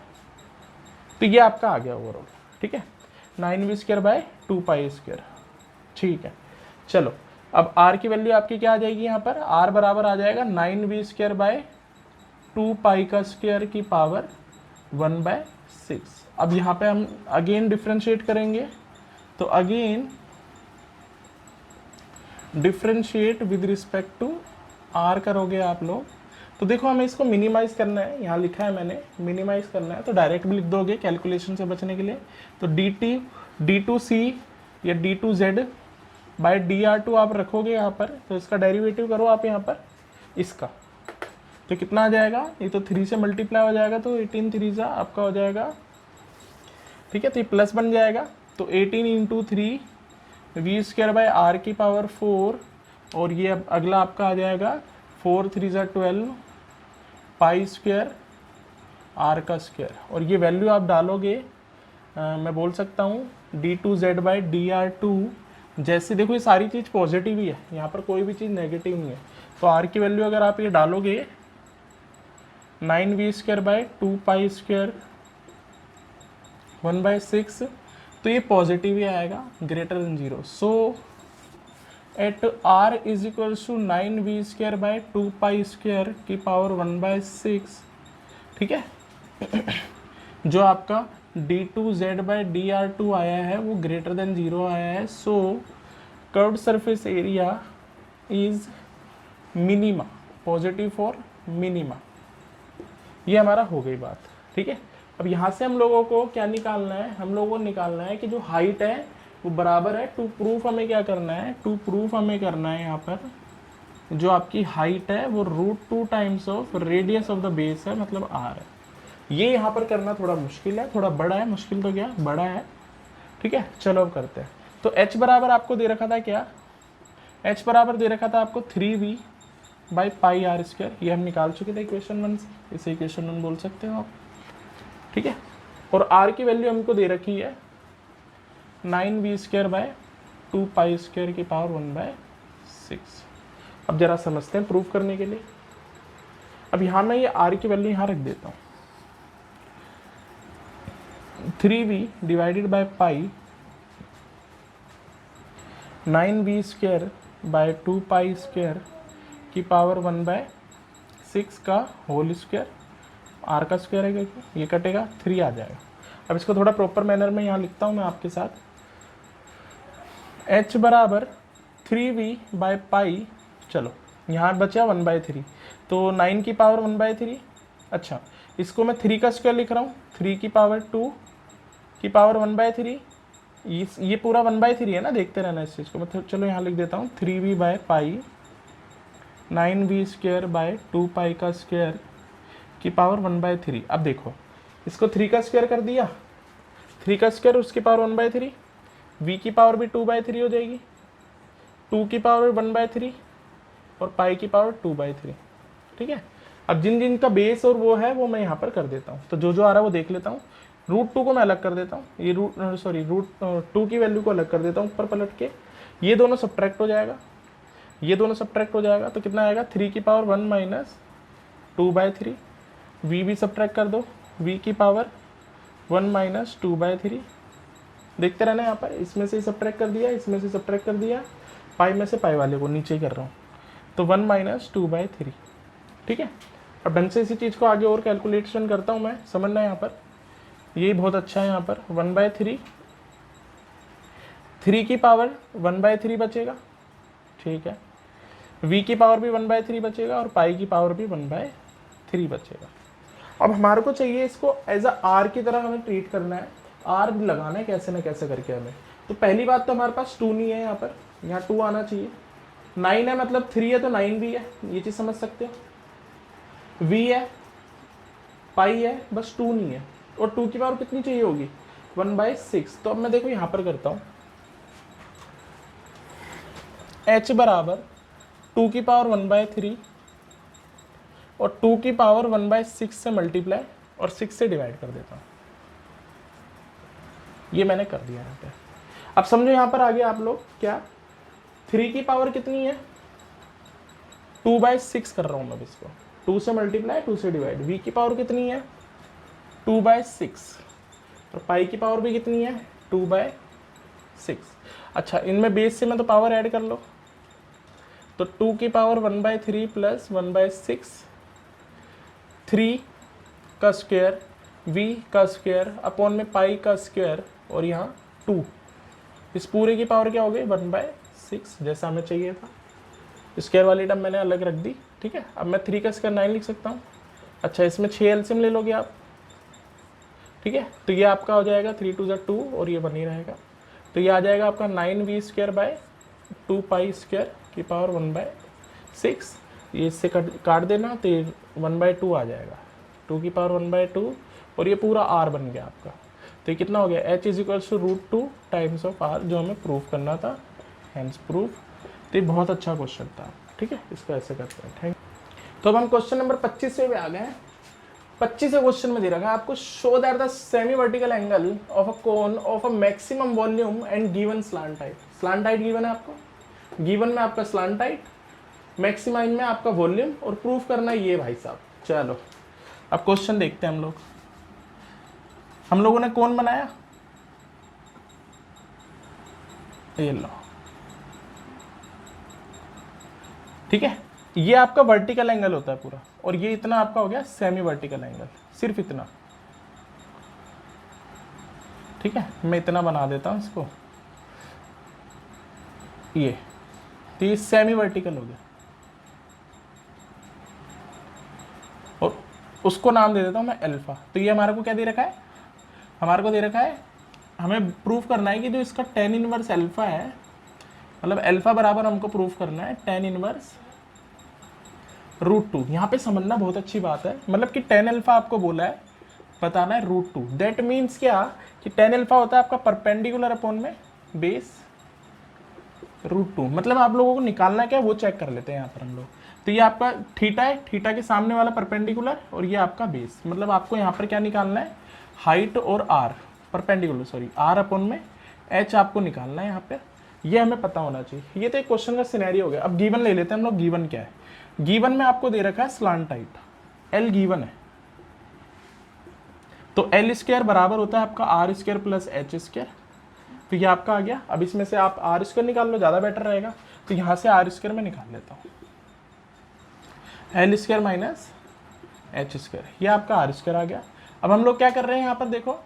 तो ये आपका आ गया ओवरऑल। ठीक है, 9v square by 2 pi square. ठीक है, चलो अब r की वैल्यू आपकी क्या आ जाएगी, यहाँ पर r बराबर आ जाएगा 9v स्क्वायर बाय 2 पाई का स्क्वायर की पावर 1/6। अब यहाँ पे हम अगेन डिफ्रेंशिएट करेंगे, तो again differentiate with respect to r करोगे आप लोग, तो देखो हमें इसको मिनिमाइज करना है, यहाँ लिखा है मैंने मिनिमाइज करना है, तो डायरेक्ट भी लिख दोगे कैलकुलेशन से बचने के लिए। तो d2c या d2z बाई dr2 आप रखोगे यहाँ पर, तो इसका डेरिवेटिव करो आप यहाँ पर इसका, तो कितना आ जाएगा, ये तो 3 से मल्टीप्लाई हो जाएगा, तो 18 3 आपका हो जाएगा। ठीक है, तो ये प्लस बन जाएगा, तो 18 into 3 v square by r की पावर 4, और ये अब अगला आपका आ जाएगा 4 3 12 पाई स्क्वायर आर का स्क्वायर, और ये वैल्यू आप डालोगे मैं बोल सकता हूँ d2z बाई dr2, जैसे देखो ये सारी चीज़ पॉजिटिव ही है, यहाँ पर कोई भी चीज़ नेगेटिव नहीं है, तो r की वैल्यू अगर आप ये डालोगे 9v square by 2 pi square 1/6, तो ये पॉजिटिव ही आएगा, greater than 0। So at r is equals to 9v square by 2 pi square की पावर 1/6। ठीक है, जो आपका d2z बाई dr2 आया है वो ग्रेटर देन 0 आया है। So curved surface area is minima, positive for minima, ये हमारा हो गई बात। ठीक है, अब यहाँ से हम लोगों को क्या निकालना है, हम लोगों को निकालना है कि जो हाइट है वो बराबर है, टू प्रूफ हमें क्या करना है, टू प्रूफ हमें करना है यहाँ पर जो आपकी हाइट है वो √2 times of radius of the base है, मतलब r है। ये यहाँ पर करना थोड़ा मुश्किल है, थोड़ा बड़ा है, मुश्किल तो क्या बड़ा है। ठीक है, चलो अब करते हैं। तो h बराबर आपको दे रखा था क्या, h बराबर दे रखा था आपको 3v by pi are square, ये हम निकाल चुके थे इक्वेशन 1 से, इसे इक्वेशन 1 बोल सकते हो आप। ठीक है। और आर की वैल्यू हमको दे रखी है 9v²/2π² की पावर 1/6। अब जरा समझते हैं प्रूफ करने के लिए। अब यहाँ मैं ये आर की वैल्यू यहाँ रख देता हूँ, 3v divided by pi 9v²/2π² की पावर 1/6 का होल स्क्वायर, आर का स्क्वायर है क्योंकि ये कटेगा 3 आ जाएगा। अब इसको थोड़ा प्रॉपर मैनर में यहाँ लिखता हूँ मैं आपके साथ, h बराबर 3v/पाई, चलो यहाँ बचा 1/3, तो 9 की पावर 1/3। अच्छा, इसको मैं 3 का स्क्वायर लिख रहा हूँ, 3 की पावर 2 की पावर 1/3, ये पूरा 1/3 है ना, देखते रहना इस चीज़ को। मतलब चलो यहाँ लिख देता हूँ 3v/पाई 9v²/2π का स्क्वायर की पावर 1/3। अब देखो इसको 3 का स्क्वायर कर दिया, 3 का स्क्वायर उसकी पावर 1/3, v की पावर भी 2/3 हो जाएगी, 2 की पावर 1/3 और पाई की पावर 2/3। ठीक है। अब जिन जिन का बेस और वो है वो मैं यहाँ पर कर देता हूँ, तो जो जो आ रहा है वो देख लेता हूँ। √2 को मैं अलग कर देता हूँ, ये √2 की वैल्यू को अलग कर देता हूँ ऊपर पलट के, ये दोनों सब्ट्रैक्ट हो जाएगा, ये दोनों सब्ट्रैक्ट हो जाएगा, तो कितना आएगा 3 की पावर 1 - 2/3, v भी सब्ट्रैक्ट कर दो, v की पावर 1 - 2/3, देखते रहना यहाँ पर, इसमें से सब्ट्रैक्ट कर दिया, इसमें से सब्ट्रैक्ट कर दिया, पाई में से पाई वाले को नीचे ही कर रहा हूँ, तो 1 - 2/3। ठीक है। अब ढंग से इसी चीज़ को आगे और कैलकुलेशन करता हूँ मैं, समझना यहाँ पर, ये बहुत अच्छा है। यहाँ पर 1/3, 3 की पावर 1/3 बचेगा, ठीक है, v की पावर भी 1/3 बचेगा और पाई की पावर भी 1/3 बचेगा। अब हमारे को चाहिए इसको एज अ आर की तरह हमें ट्रीट करना है, आर लगाना है कैसे ना कैसे करके हमें। तो पहली बात तो हमारे पास 2 नहीं है, यहाँ पर, यहाँ 2 आना चाहिए, 9 है मतलब 3 है तो 9 भी है, ये चीज़ समझ सकते हो, v है, पाई है, बस 2 नहीं है, और 2 की पावर कितनी चाहिए होगी 1/6। तो अब मैं देखो यहाँ पर करता हूँ, h बराबर 2 की पावर 1/3 और 2 की पावर 1/6 से मल्टीप्लाई और 6 से डिवाइड कर देता हूँ, ये मैंने कर दिया यहाँ पे। अब समझो यहाँ पर आगे आप लोग क्या, 3 की पावर कितनी है 2/6 कर रहा हूँ मैं इसको, 2 से मल्टीप्लाई 2 से डिवाइड, v की पावर कितनी है 2/6 और पाई की पावर भी कितनी है 2/6। अच्छा, इनमें बेस से मैं तो पावर ऐड कर लो, तो 2 की पावर 1/3 प्लस 1/6, 3 का स्क्वायर, v का स्क्वायर अपॉन में पाई का स्क्वायर, और यहाँ 2, इस पूरे की पावर क्या हो गई 1/6, जैसा हमें चाहिए था। स्क्वायर वाली टर्म मैंने अलग रख दी। ठीक है। अब मैं 3 का स्क्वायर 9 लिख सकता हूँ। अच्छा, इसमें 6 एलसीएम ले लोगे आप, ठीक है, तो ये आपका हो जाएगा 3 × 2 और ये बनी रहेगा, तो ये आ जाएगा आपका 9v²/2π² की पावर 1/6, ये इससे काट देना, तो ये 1/2 आ जाएगा, 2 की पावर 1/2 और ये पूरा r बन गया आपका। तो ये कितना हो गया, h = √2 टाइम्स ऑफ r, जो हमें प्रूफ करना था, हैंस प्रूफ। तो ये बहुत अच्छा क्वेश्चन था। ठीक है, इसको ऐसे करते हैं। थैंक। तो अब हम क्वेश्चन नंबर 25 पे आ गए हैं। 25 क्वेश्चन में दे रखा है आपको, show that the semi vertical angle of a cone of a maximum volume and given slant height. Slant height given है आपको, गिवन में आपका स्लांट हाइट, मैक्सिमाइम में आपका वॉल्यूम, और प्रूफ करना है ये भाई साहब। चलो अब क्वेश्चन देखते हैं हम लोग। हम लोगों ने कौन बनाया, ये लो, ठीक है, ये आपका वर्टिकल एंगल होता है पूरा, और ये इतना आपका हो गया सेमी वर्टिकल एंगल, सिर्फ इतना। ठीक है, मैं इतना बना देता हूं इसको, ये तो ये सेमी वर्टिकल हो गया, और उसको नाम दे देता हूं मैं अल्फा। तो ये हमारे को क्या दे रखा है, हमारे को दे रखा है, हमें प्रूफ करना है कि जो इसका tan इनवर्स अल्फा है, मतलब अल्फा बराबर हमको प्रूफ करना है tan इनवर्स √2। यहाँ पे समझना बहुत अच्छी बात है, मतलब कि tan अल्फा आपको बोला है, बताना है √2। दैट मीन्स क्या कि tan अल्फा होता है आपका परपेंडिकुलर अपॉन में बेस √2, मतलब आप लोगों को निकालना क्या वो चेक कर लेते हैं यहाँ पर हम लोग। तो ये आपका थीटा है, थीटा के सामने वाला परपेंडिकुलर, और ये आपका बेस, मतलब आपको यहाँ पर क्या निकालना है हाइट और r perpendicular, sorry r upon में एच आपको निकालना है यहाँ पे, ये हमें पता होना चाहिए। ये तो एक क्वेश्चन का सिनेरियो हो गया। अब गिवन ले लेते हैं हम लोग। गिवन क्या है? गिवन में आपको दे रखा है स्लांट हाइट, एल गिवन है, तो एल स्क्वायर बराबर होता है आपका r square plus h square. तो ये आपका आ गया। अब इसमें से आप आर स्क्वायर निकाल लो, ज़्यादा बेटर रहेगा। तो यहाँ से आर स्क्वायर में निकाल लेता हूँ, L square minus h square, ये आपका आर स्क्वायर आ गया। अब हम लोग क्या कर रहे हैं यहाँ पर देखो,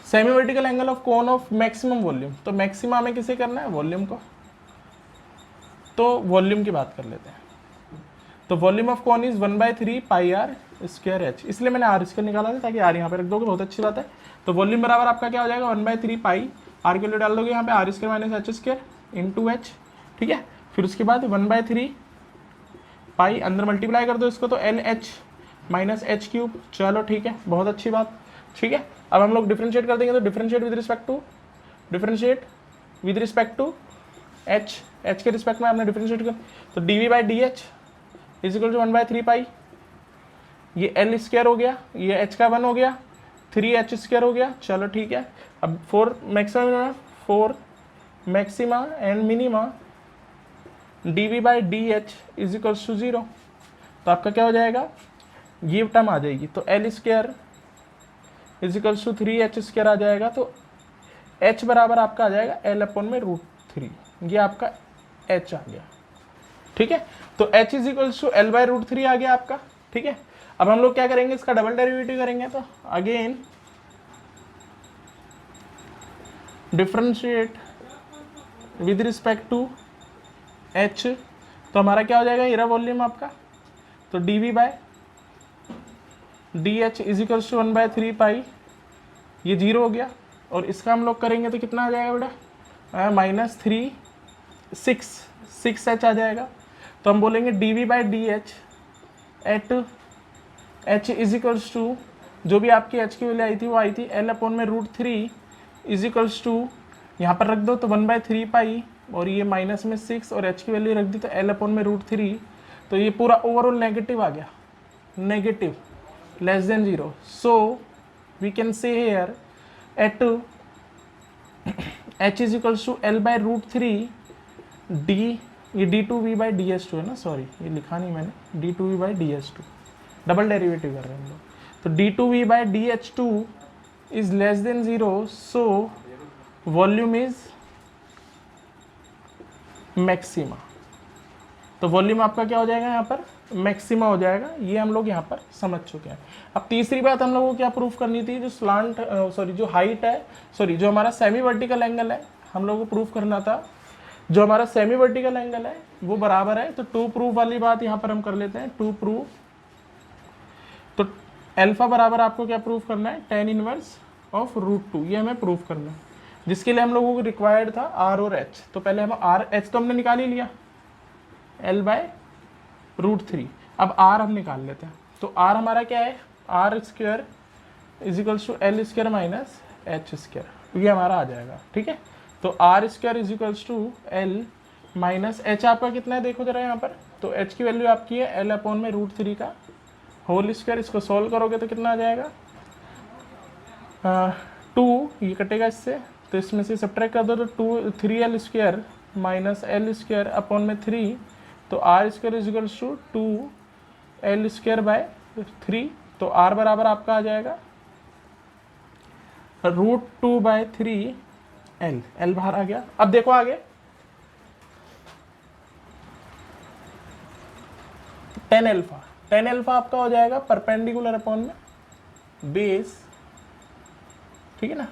semi vertical angle of cone of maximum volume. तो मैक्सिमम हमें किसे करना है? वॉल्यूम को। तो वॉल्यूम की बात कर लेते हैं। तो volume of cone is 1/3 pi are square h, इसलिए मैंने आर स्क्वायर निकाला था ताकि आर यहाँ पे रख दोगे, बहुत अच्छी बात है। तो वॉल्यूम बराबर आपका क्या हो जाएगा? 1/3 पाई, आर के लिए डाल दोगे यहाँ पे r square minus h square into h, ठीक है। फिर उसके बाद 1/3 पाई, अंदर मल्टीप्लाई कर दो इसको, तो L H minus H cube. चलो ठीक है, बहुत अच्छी बात, ठीक है। अब हम लोग डिफरेंशिएट कर देंगे, तो differentiate with respect to h, h के रिस्पेक्ट में आपने डिफरेंशिएट कर, तो d by d h is equal to 1/3 pi, ये एल स्क्वायर हो गया, ये एच का 1 हो गया, 3h स्क्वायर हो गया। चलो ठीक है। अब for maxima and minima d by d h is equals to 0। तो आपका क्या हो जाएगा? ये टर्म आ जाएगी, तो l square is equals to 3h square आ जाएगा। तो h बराबर आपका आ जाएगा एल अपॉन में √3, ये आपका h आ गया, ठीक है। तो h is equals to l by √3 आ गया आपका, ठीक है। अब हम लोग क्या करेंगे? इसका डबल डेरिवेटिव करेंगे। तो again differentiate with respect to h, तो हमारा क्या हो जाएगा? ये वॉल्यूम आपका, तो dv by d h is equals to 1/3 pi, ये 0 हो गया। और इसका हम लोग करेंगे तो कितना आ जाएगा बेटा? -6h आ जाएगा। तो हम बोलेंगे d by d h at h is equals to, जो भी आपकी h की वैल्यू आई थी वो आई थी एल अपॉन में √3 इज इक्वल्स टू, यहाँ पर रख दो तो 1/3 पाई, और ये माइनस में 6 और h की वैल्यू रख दी तो एल अपॉन में √3। तो ये पूरा ओवरऑल नेगेटिव आ गया, negative less than 0. So we can say here at h is equals to L by √3 d, ये d2v by ds2 है ना, सॉरी ये लिखा नहीं मैंने, d2v by ds2, double derivative कर रहे हैं हम लोग। तो d2v by dh2 is less than 0, so volume is maxima. तो वॉल्यूम आपका क्या हो जाएगा? यहाँ पर मैक्सिमा हो जाएगा। ये हम लोग यहाँ पर समझ चुके हैं। अब तीसरी बात हम लोगों को क्या प्रूफ करनी थी? जो स्लांट जो हाइट है, जो हमारा सेमी वर्टिकल एंगल है, हम लोगों को प्रूफ करना था। जो हमारा सेमी वर्टिकल एंगल है वो बराबर है, तो टू प्रूफ वाली बात यहाँ पर हम कर लेते हैं। टू प्रूफ, तो अल्फा बराबर आपको क्या प्रूफ करना है? tan इनवर्स ऑफ √2, ये हमें प्रूफ करना है, जिसके लिए हम लोगों को रिक्वायर्ड था आर और एच। तो पहले हम आर एच तो हमने निकाल ही लिया, एल बाय √3। अब आर हम निकाल लेते हैं। तो आर हमारा क्या है? R square is equals to l square minus h square, ये हमारा आ जाएगा, ठीक है। तो r square is equals to l minus h आपका कितना है? देखो जरा यहाँ पर, तो एच की वैल्यू आपकी है एल अपॉन में √3 का होल स्क्वायर। इसको सॉल्व करोगे तो कितना आ जाएगा? 2, ये कटेगा इससे, तो इसमें से सब्ट्रैक्ट कर दो तो 3l square minus l square upon में 3, तो r square is equals to 2l square by 3। तो आर बराबर आपका आ जाएगा √2/3 एल, एल बाहर आ गया। अब देखो आगे, tan अल्फा आपका हो जाएगा परपेंडिकुलर अपॉन में बेस, ठीक है ना,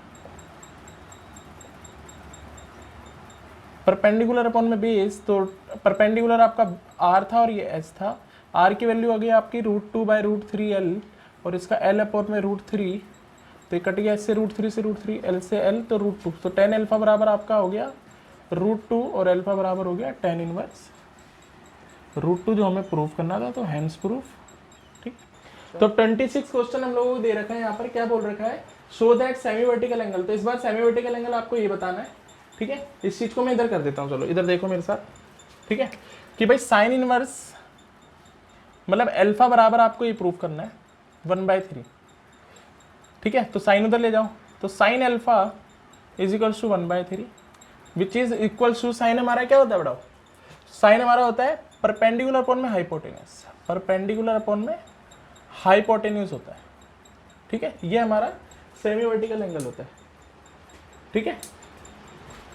परपेंडिकुलर अपॉन में बेस। तो परपेंडिकुलर आपका आर था और ये एस था। आर की वैल्यू आ गई आपकी √2/√3l, और इसका एल अपॉन में √3, तो ये कट गया इससे √3 से √3, एल से एल, तो √2। तो tan अल्फा बराबर आपका हो गया √2 और अल्फा बराबर हो गया tan इनवर्स √2, जो हमें प्रूफ करना था। तो हैंस प्रूफ, ठीक। तो 26 क्वेश्चन हम लोगों को दे रखा है। यहाँ पर क्या बोल रखा है? Show that semi vertical angle. तो इस बार सेमी वर्टिकल एंगल आपको ये बताना है, ठीक है। इस चीज को मैं इधर कर देता हूँ, चलो इधर देखो मेरे साथ, ठीक है, कि भाई साइन इनवर्स मतलब अल्फा बराबर आपको ये प्रूफ करना है 1/3। ठीक है, तो साइन उधर ले जाओ, तो sine alpha is equals to 1/3 which is equals to, sine हमारा क्या होता है बेटा, साइन हमारा होता है परपेंडिकुलर अपॉन में हाइपोटेन्यूज, परपेंडिकुलर अपॉन में हाइपोटेन्यूज होता है, ठीक है, ये हमारा सेमी वर्टिकल एंगल होता है, ठीक है।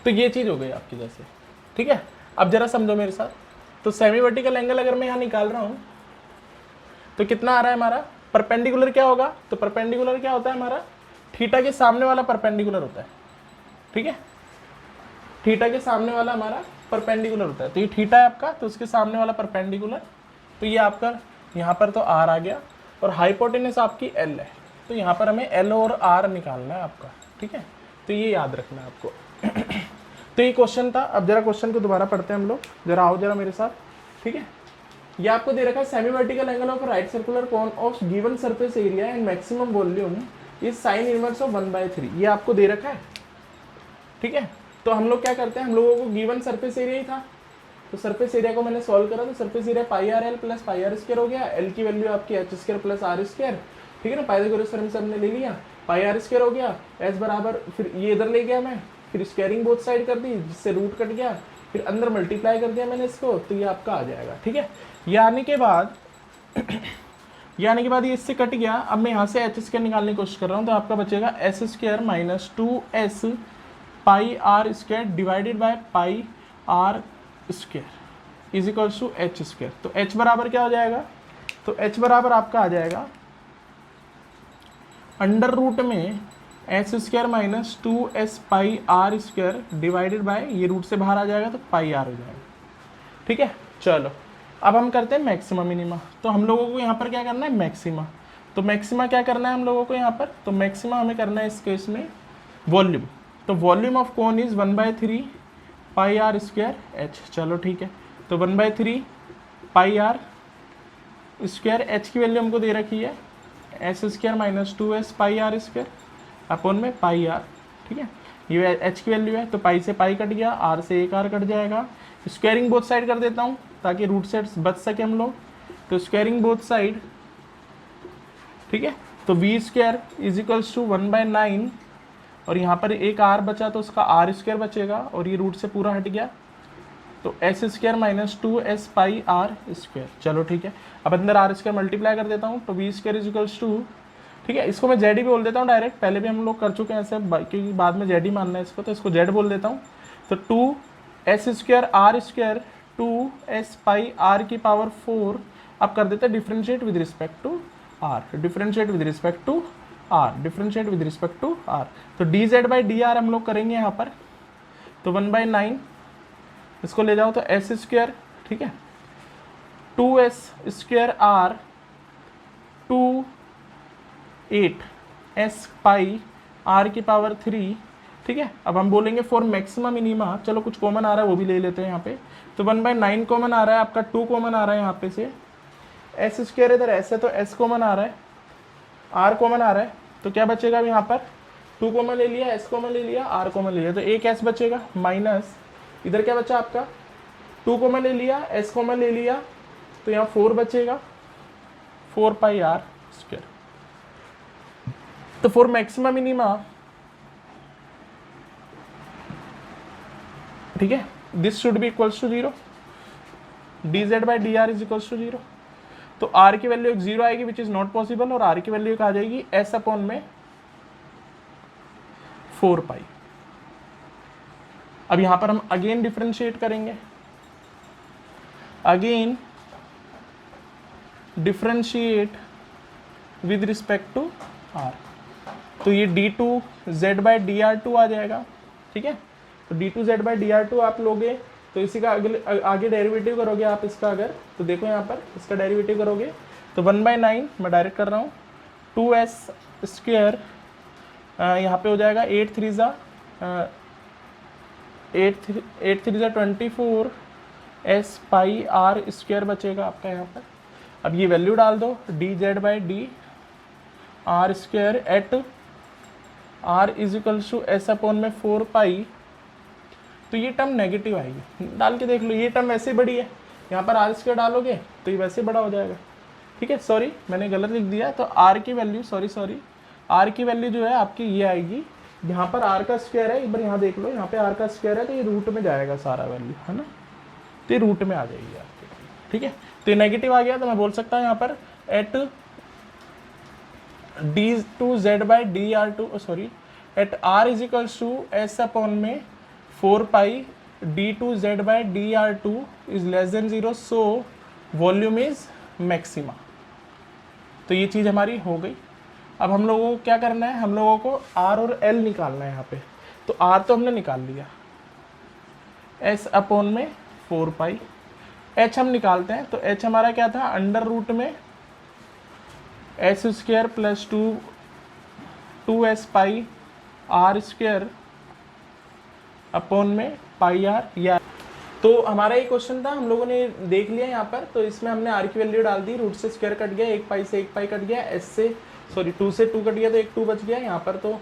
तो ये चीज़ हो गई आपकी जैसे, ठीक है। अब जरा समझो मेरे साथ, तो सेमी वर्टिकल एंगल अगर मैं यहाँ निकाल रहा हूँ तो कितना आ रहा है हमारा, परपेंडिकुलर क्या होगा, तो परपेंडिकुलर क्या होता है हमारा, थीटा के सामने वाला परपेंडिकुलर होता है, ठीक है, थीटा के सामने वाला हमारा परपेंडिकुलर होता है, तो ये थीटा है आपका, तो उसके सामने वाला परपेंडिकुलर, तो ये आपका यहाँ पर तो आर आ गया, और हाइपोटेन्यूज आपकी एल है, तो यहाँ पर हमें एल और आर निकालना है आपका, ठीक है, तो ये याद रखना है आपको। तो ये क्वेश्चन था। अब जरा क्वेश्चन को दोबारा पढ़ते हैं हम लोग, जरा आओ जरा मेरे साथ, ठीक है। ये आपको दे रखा है semi vertical angle of right circular cone of given surface area and maximum volume is sine inverse of 1/3, ये आपको दे रखा है, ठीक है। तो हम लोग क्या करते हैं, हम लोगों को गिवन सरफेस एरिया ही था, तो सरफेस एरिया को मैंने सॉल्व करा, तो surface area pi r l plus pi are square हो गया, एल की वैल्यू आपकी h square plus r square, ठीक है ना, पाइथागोरस थ्योरम से हमने ले लिया, पाई आर स्क्वायर हो गया, एस बराबर, फिर ये इधर ले गया मैं, फिर स्क्वायरिंग बोथ साइड कर दी जिससे रूट कट गया, फिर अंदर मल्टीप्लाई कर दिया मैंने इसको, तो ये आपका आ जाएगा, ठीक है। ये आने के बाद ये इससे कट गया, अब मैं यहाँ से एच स्क्वायर निकालने की कोशिश कर रहा हूँ, तो आपका बचेगा s square minus 2s pi are square divided by pi are square is equals to h square. तो h बराबर क्या हो जाएगा, तो h बराबर आपका आ जाएगा अंडर रूट में s square minus 2s pi are square divided by, ये रूट से बाहर आ जाएगा तो पाई आर हो जाएगा, ठीक है। चलो अब हम करते हैं मैक्सिमा मिनिमा, तो हम लोगों को यहाँ पर क्या करना है, मैक्सिमा, तो मैक्सिमा क्या करना है हम लोगों को यहाँ पर, तो मैक्सिमा हमें करना है इस केस में वॉल्यूम, तो volume of cone is 1/3 pi are square h, चलो ठीक है, तो 1/3 पाई आर स्क्वायर, एच की वैल्यू हमको दे रखी है s square minus 2s pi are square upon में पाई आर, ठीक है, ये एच की वैल्यू है, तो पाई से पाई कट गया, आर से एक आर कट जाएगा, स्क्वायरिंग बोथ साइड कर देता हूँ ताकि रूट से बच सके हम लोग, तो स्क्वायरिंग बोथ साइड, ठीक है, तो v square is equals to 1/9, और यहाँ पर एक आर बचा तो उसका आर स्क्वायर बचेगा, और ये रूट से पूरा हट गया, तो s square minus 2s pi are square, चलो ठीक है। अब अंदर आर स्क्वायर मल्टीप्लाई कर देता हूँ, तो v square is equals to, ठीक है, इसको मैं जेड ही बोल देता हूँ डायरेक्ट, पहले भी हम लोग कर चुके हैं ऐसे, क्योंकि बाद में जेड ही मानना है इसको, तो इसको जेड बोल देता हूँ, तो 2s square r square 2s pi r की पावर 4, अब कर देते हैं differentiate with respect to r, differentiate with respect to r, differentiate with respect to r, तो d z by d r हम लोग करेंगे यहाँ पर, तो 1/9 इसको ले जाओ तो एस स्क्वायर, ठीक है, 2s square r 8s pi r की पावर 3, ठीक है। अब हम बोलेंगे फॉर मैक्सिमम मिनिमा, चलो कुछ कॉमन आ रहा है वो भी ले लेते हैं यहाँ पे, तो 1/9 कॉमन आ रहा है आपका, 2 कॉमन आ रहा है यहाँ पे से, एस स्क्वायर इधर ऐसे है तो एस कॉमन आ रहा है, आर कॉमन आ रहा है, तो क्या बचेगा अब यहाँ पर, 2 कॉमन ले लिया, एस कॉमन ले लिया, आर कॉमन ले लिया, तो एक एस बचेगा, माइनस इधर क्या बचा आपका, 2 कॉमन ले लिया, एस कॉमन ले लिया, तो यहाँ 4 बचेगा, 4 पाई आर स्क्वायर। तो फॉर मैक्सिमम मिनिमा, ठीक है, this should be equals to 0, d z by d r is equals to 0, तो आर की वैल्यू 0 आएगी विच इज नॉट पॉसिबल, और आर की वैल्यू आ जाएगी एस अपॉन में 4 पाई। अब यहां पर हम अगेन डिफरेंशिएट करेंगे, again differentiate with respect to r, तो ये d2z by d r two आ जाएगा, ठीक है, तो d2z by d r to आप लोगे, तो इसी का आगे डेरिवेटिव करोगे आप इसका, अगर तो देखो यहाँ पर इसका डेरिवेटिव करोगे तो 1/9 मैं डायरेक्ट कर रहा हूँ, 2s स्क्वायर यहाँ पे हो जाएगा 8 3 ज़ा 24 s पाई आर स्क्वायर बचेगा आपका यहाँ पर। अब ये वैल्यू डाल दो, d z by d r square at r is equals to s upon में 4 पाई, तो ये टर्म नेगेटिव आएगी, डाल के देख लो, ये टर्म वैसे बड़ी है, यहाँ पर आर स्क्वायर डालोगे तो ये वैसे बड़ा हो जाएगा, ठीक है, सॉरी मैंने गलत लिख दिया, तो आर की वैल्यू सॉरी आर की वैल्यू जो है आपकी ये आएगी, यहाँ पर आर का स्क्वायर है, एक बार यहाँ देख लो, यहाँ पे आर का स्क्वायर है तो ये रूट में जाएगा सारा वैल्यू, है ना, तो ये रूट में आ जाएगी आपके, ठीक है। तो ये नेगेटिव आ गया तो मैं बोल सकता हूँ यहाँ पर at d2z/dr2 sorry at r is equals to s upon में 4 d2z/dr2 is less than 0, so volume is maxima. तो ये चीज़ हमारी हो गई। अब हम लोगों को क्या करना है, हम लोगों को r और l निकालना है यहाँ पे। तो r तो हमने निकाल लिया, s अपॉन में 4 h हम निकालते हैं। तो h हमारा क्या था, अंडर रूट में s² प्लस 2s पाई r स्क्वायर अपॉन में पाई r, या तो हमारा ये क्वेश्चन था, हम लोगों ने देख लिया यहाँ पर। तो इसमें हमने r की वैल्यू डाल दी, रूट से स्क्वायर कट गया, 1 पाई से 1 पाई कट गया, s से सॉरी 2 से 2 कट गया तो 1 2 बच गया, यहाँ पर तो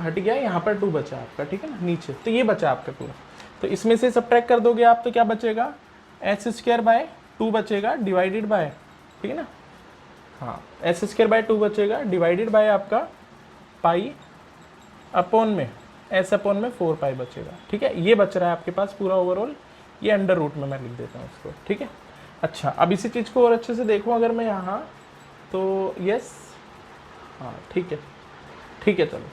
हट गया, यहाँ पर 2 बचा आपका, ठीक है ना, नीचे। तो ये बचा आपका पूरा। तो इसमें से सब्ट्रैक्ट कर दोगे आप तो क्या बचेगा, s²/2 बचेगा डिवाइडेड बाय, ठीक है ना, हाँ s²/2 बचेगा डिवाइडेड बाय आपका पाई अपॉन में s अपॉन में 4 पाई बचेगा, ठीक है। ये बच रहा है आपके पास पूरा ओवरऑल, ये अंडर रूट में मैं लिख देता हूँ इसको, ठीक है। अच्छा, अब इसी चीज़ को और अच्छे से देखो अगर मैं यहाँ, तो यस, हाँ ठीक है, ठीक है, चलो।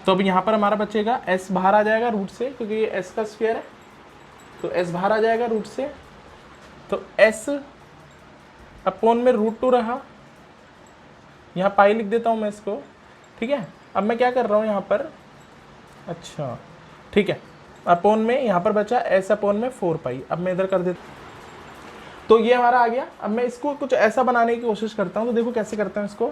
तो अब यहाँ पर हमारा बचेगा s बाहर आ जाएगा रूट से, क्योंकि ये s का स्क्वायर है, तो s बाहर आ जाएगा रूट से, तो s अपॉन में √2 रहा, यहाँ पाई लिख देता हूँ मैं इसको, ठीक है। अब मैं क्या कर रहा हूँ यहाँ पर, अच्छा ठीक है, अपॉन में यहाँ पर बचा s अपॉन में 4 पाई। अब मैं इधर कर देता हूँ, तो ये हमारा आ गया। अब मैं इसको कुछ ऐसा बनाने की कोशिश करता हूँ, तो देखो कैसे करते हैं इसको।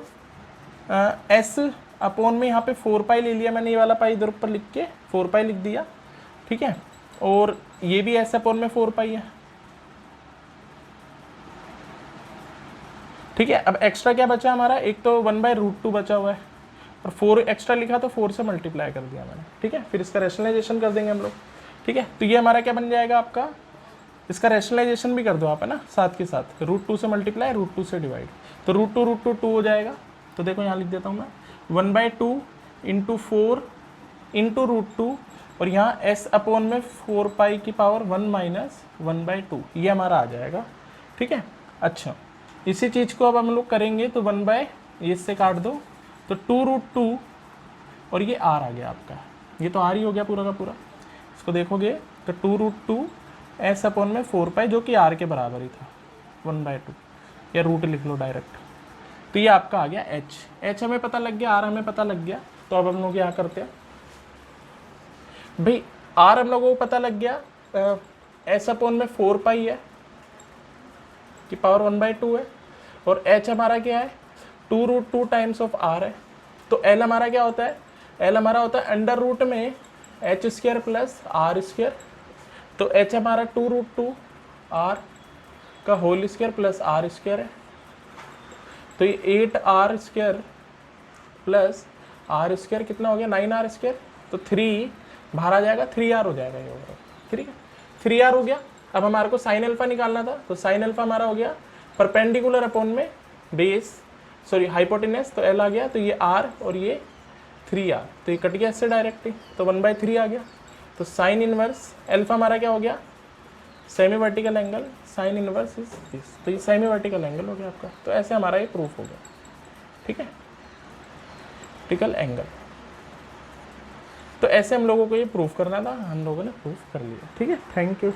s अपॉन में यहाँ पे 4 पाई ले लिया मैंने, ये वाला पाई इधर ऊपर लिख के 4 पाई लिख दिया, ठीक है। और ये भी s अपॉन में 4 पाई है, ठीक है। अब एक्स्ट्रा क्या बचा हमारा, एक तो 1/√2 बचा हुआ है, और 4 एक्स्ट्रा लिखा तो 4 से मल्टीप्लाई कर दिया मैंने, ठीक है। फिर इसका रैशनलाइजेशन कर देंगे हम लोग, ठीक है। तो ये हमारा क्या बन जाएगा आपका, इसका रैशनलाइजेशन भी कर दो आप, है ना, साथ के साथ, √2 से मल्टीप्लाई, √2 से डिवाइड, तो √2 2 हो जाएगा। तो देखो यहाँ लिख देता हूँ मैं 1/2 × 4 × √2, और यहाँ s अपॉन में 4 पाई की पावर 1 - 1/2, ये हमारा आ जाएगा, ठीक है। अच्छा, इसी चीज़ को अब हम लोग करेंगे तो 1 ये इससे काट दो, तो 2√2, और ये r आ गया आपका, ये तो r ही हो गया पूरा का पूरा। इसको देखोगे तो 2√2 s अपॉन में 4 पाई, जो कि r के बराबर ही था 1/2, या रूट लिख लो डायरेक्ट। तो ये आपका आ गया h हमें पता लग गया, r हमें पता लग गया। तो अब हम लोग यहाँ करते हैं भाई, r हम लोगों को पता लग गया, s अपॉन में 4 पाई है की पावर 1/2 है, और h हमारा क्या है 2√2 टाइम्स ऑफ r है। तो l हमारा क्या होता है, l हमारा होता है अंडर रूट में h² प्लस r²। तो h हमारा 2√2 r का होल स्क्वायर प्लस r² है, तो ये 8r² प्लस r² कितना हो गया 9r², तो 3 बाहर आ जाएगा, 3r हो जाएगा ये ओवरऑल, ठीक है, 3r हो गया। अब हमारे को साइन अल्फा निकालना था, तो साइन अल्फा हमारा हो गया परपेंडिकुलर अपॉन में बेस, सॉरी हाइपोटेनस, तो l आ गया, तो ये r और ये 3r, तो ये कट गया इससे डायरेक्टली, तो 1/3 आ गया। तो साइन इनवर्स अल्फा हमारा क्या हो गया, semi vertical angle, sine inverse is this, तो ये सेमी वर्टिकल एंगल हो गया आपका। तो ऐसे हमारा ये प्रूफ हो गया, ठीक है, वर्टिकल एंगल। तो ऐसे हम लोगों को ये प्रूफ करना था, हम लोगों ने प्रूफ कर लिया, ठीक है। Thank you.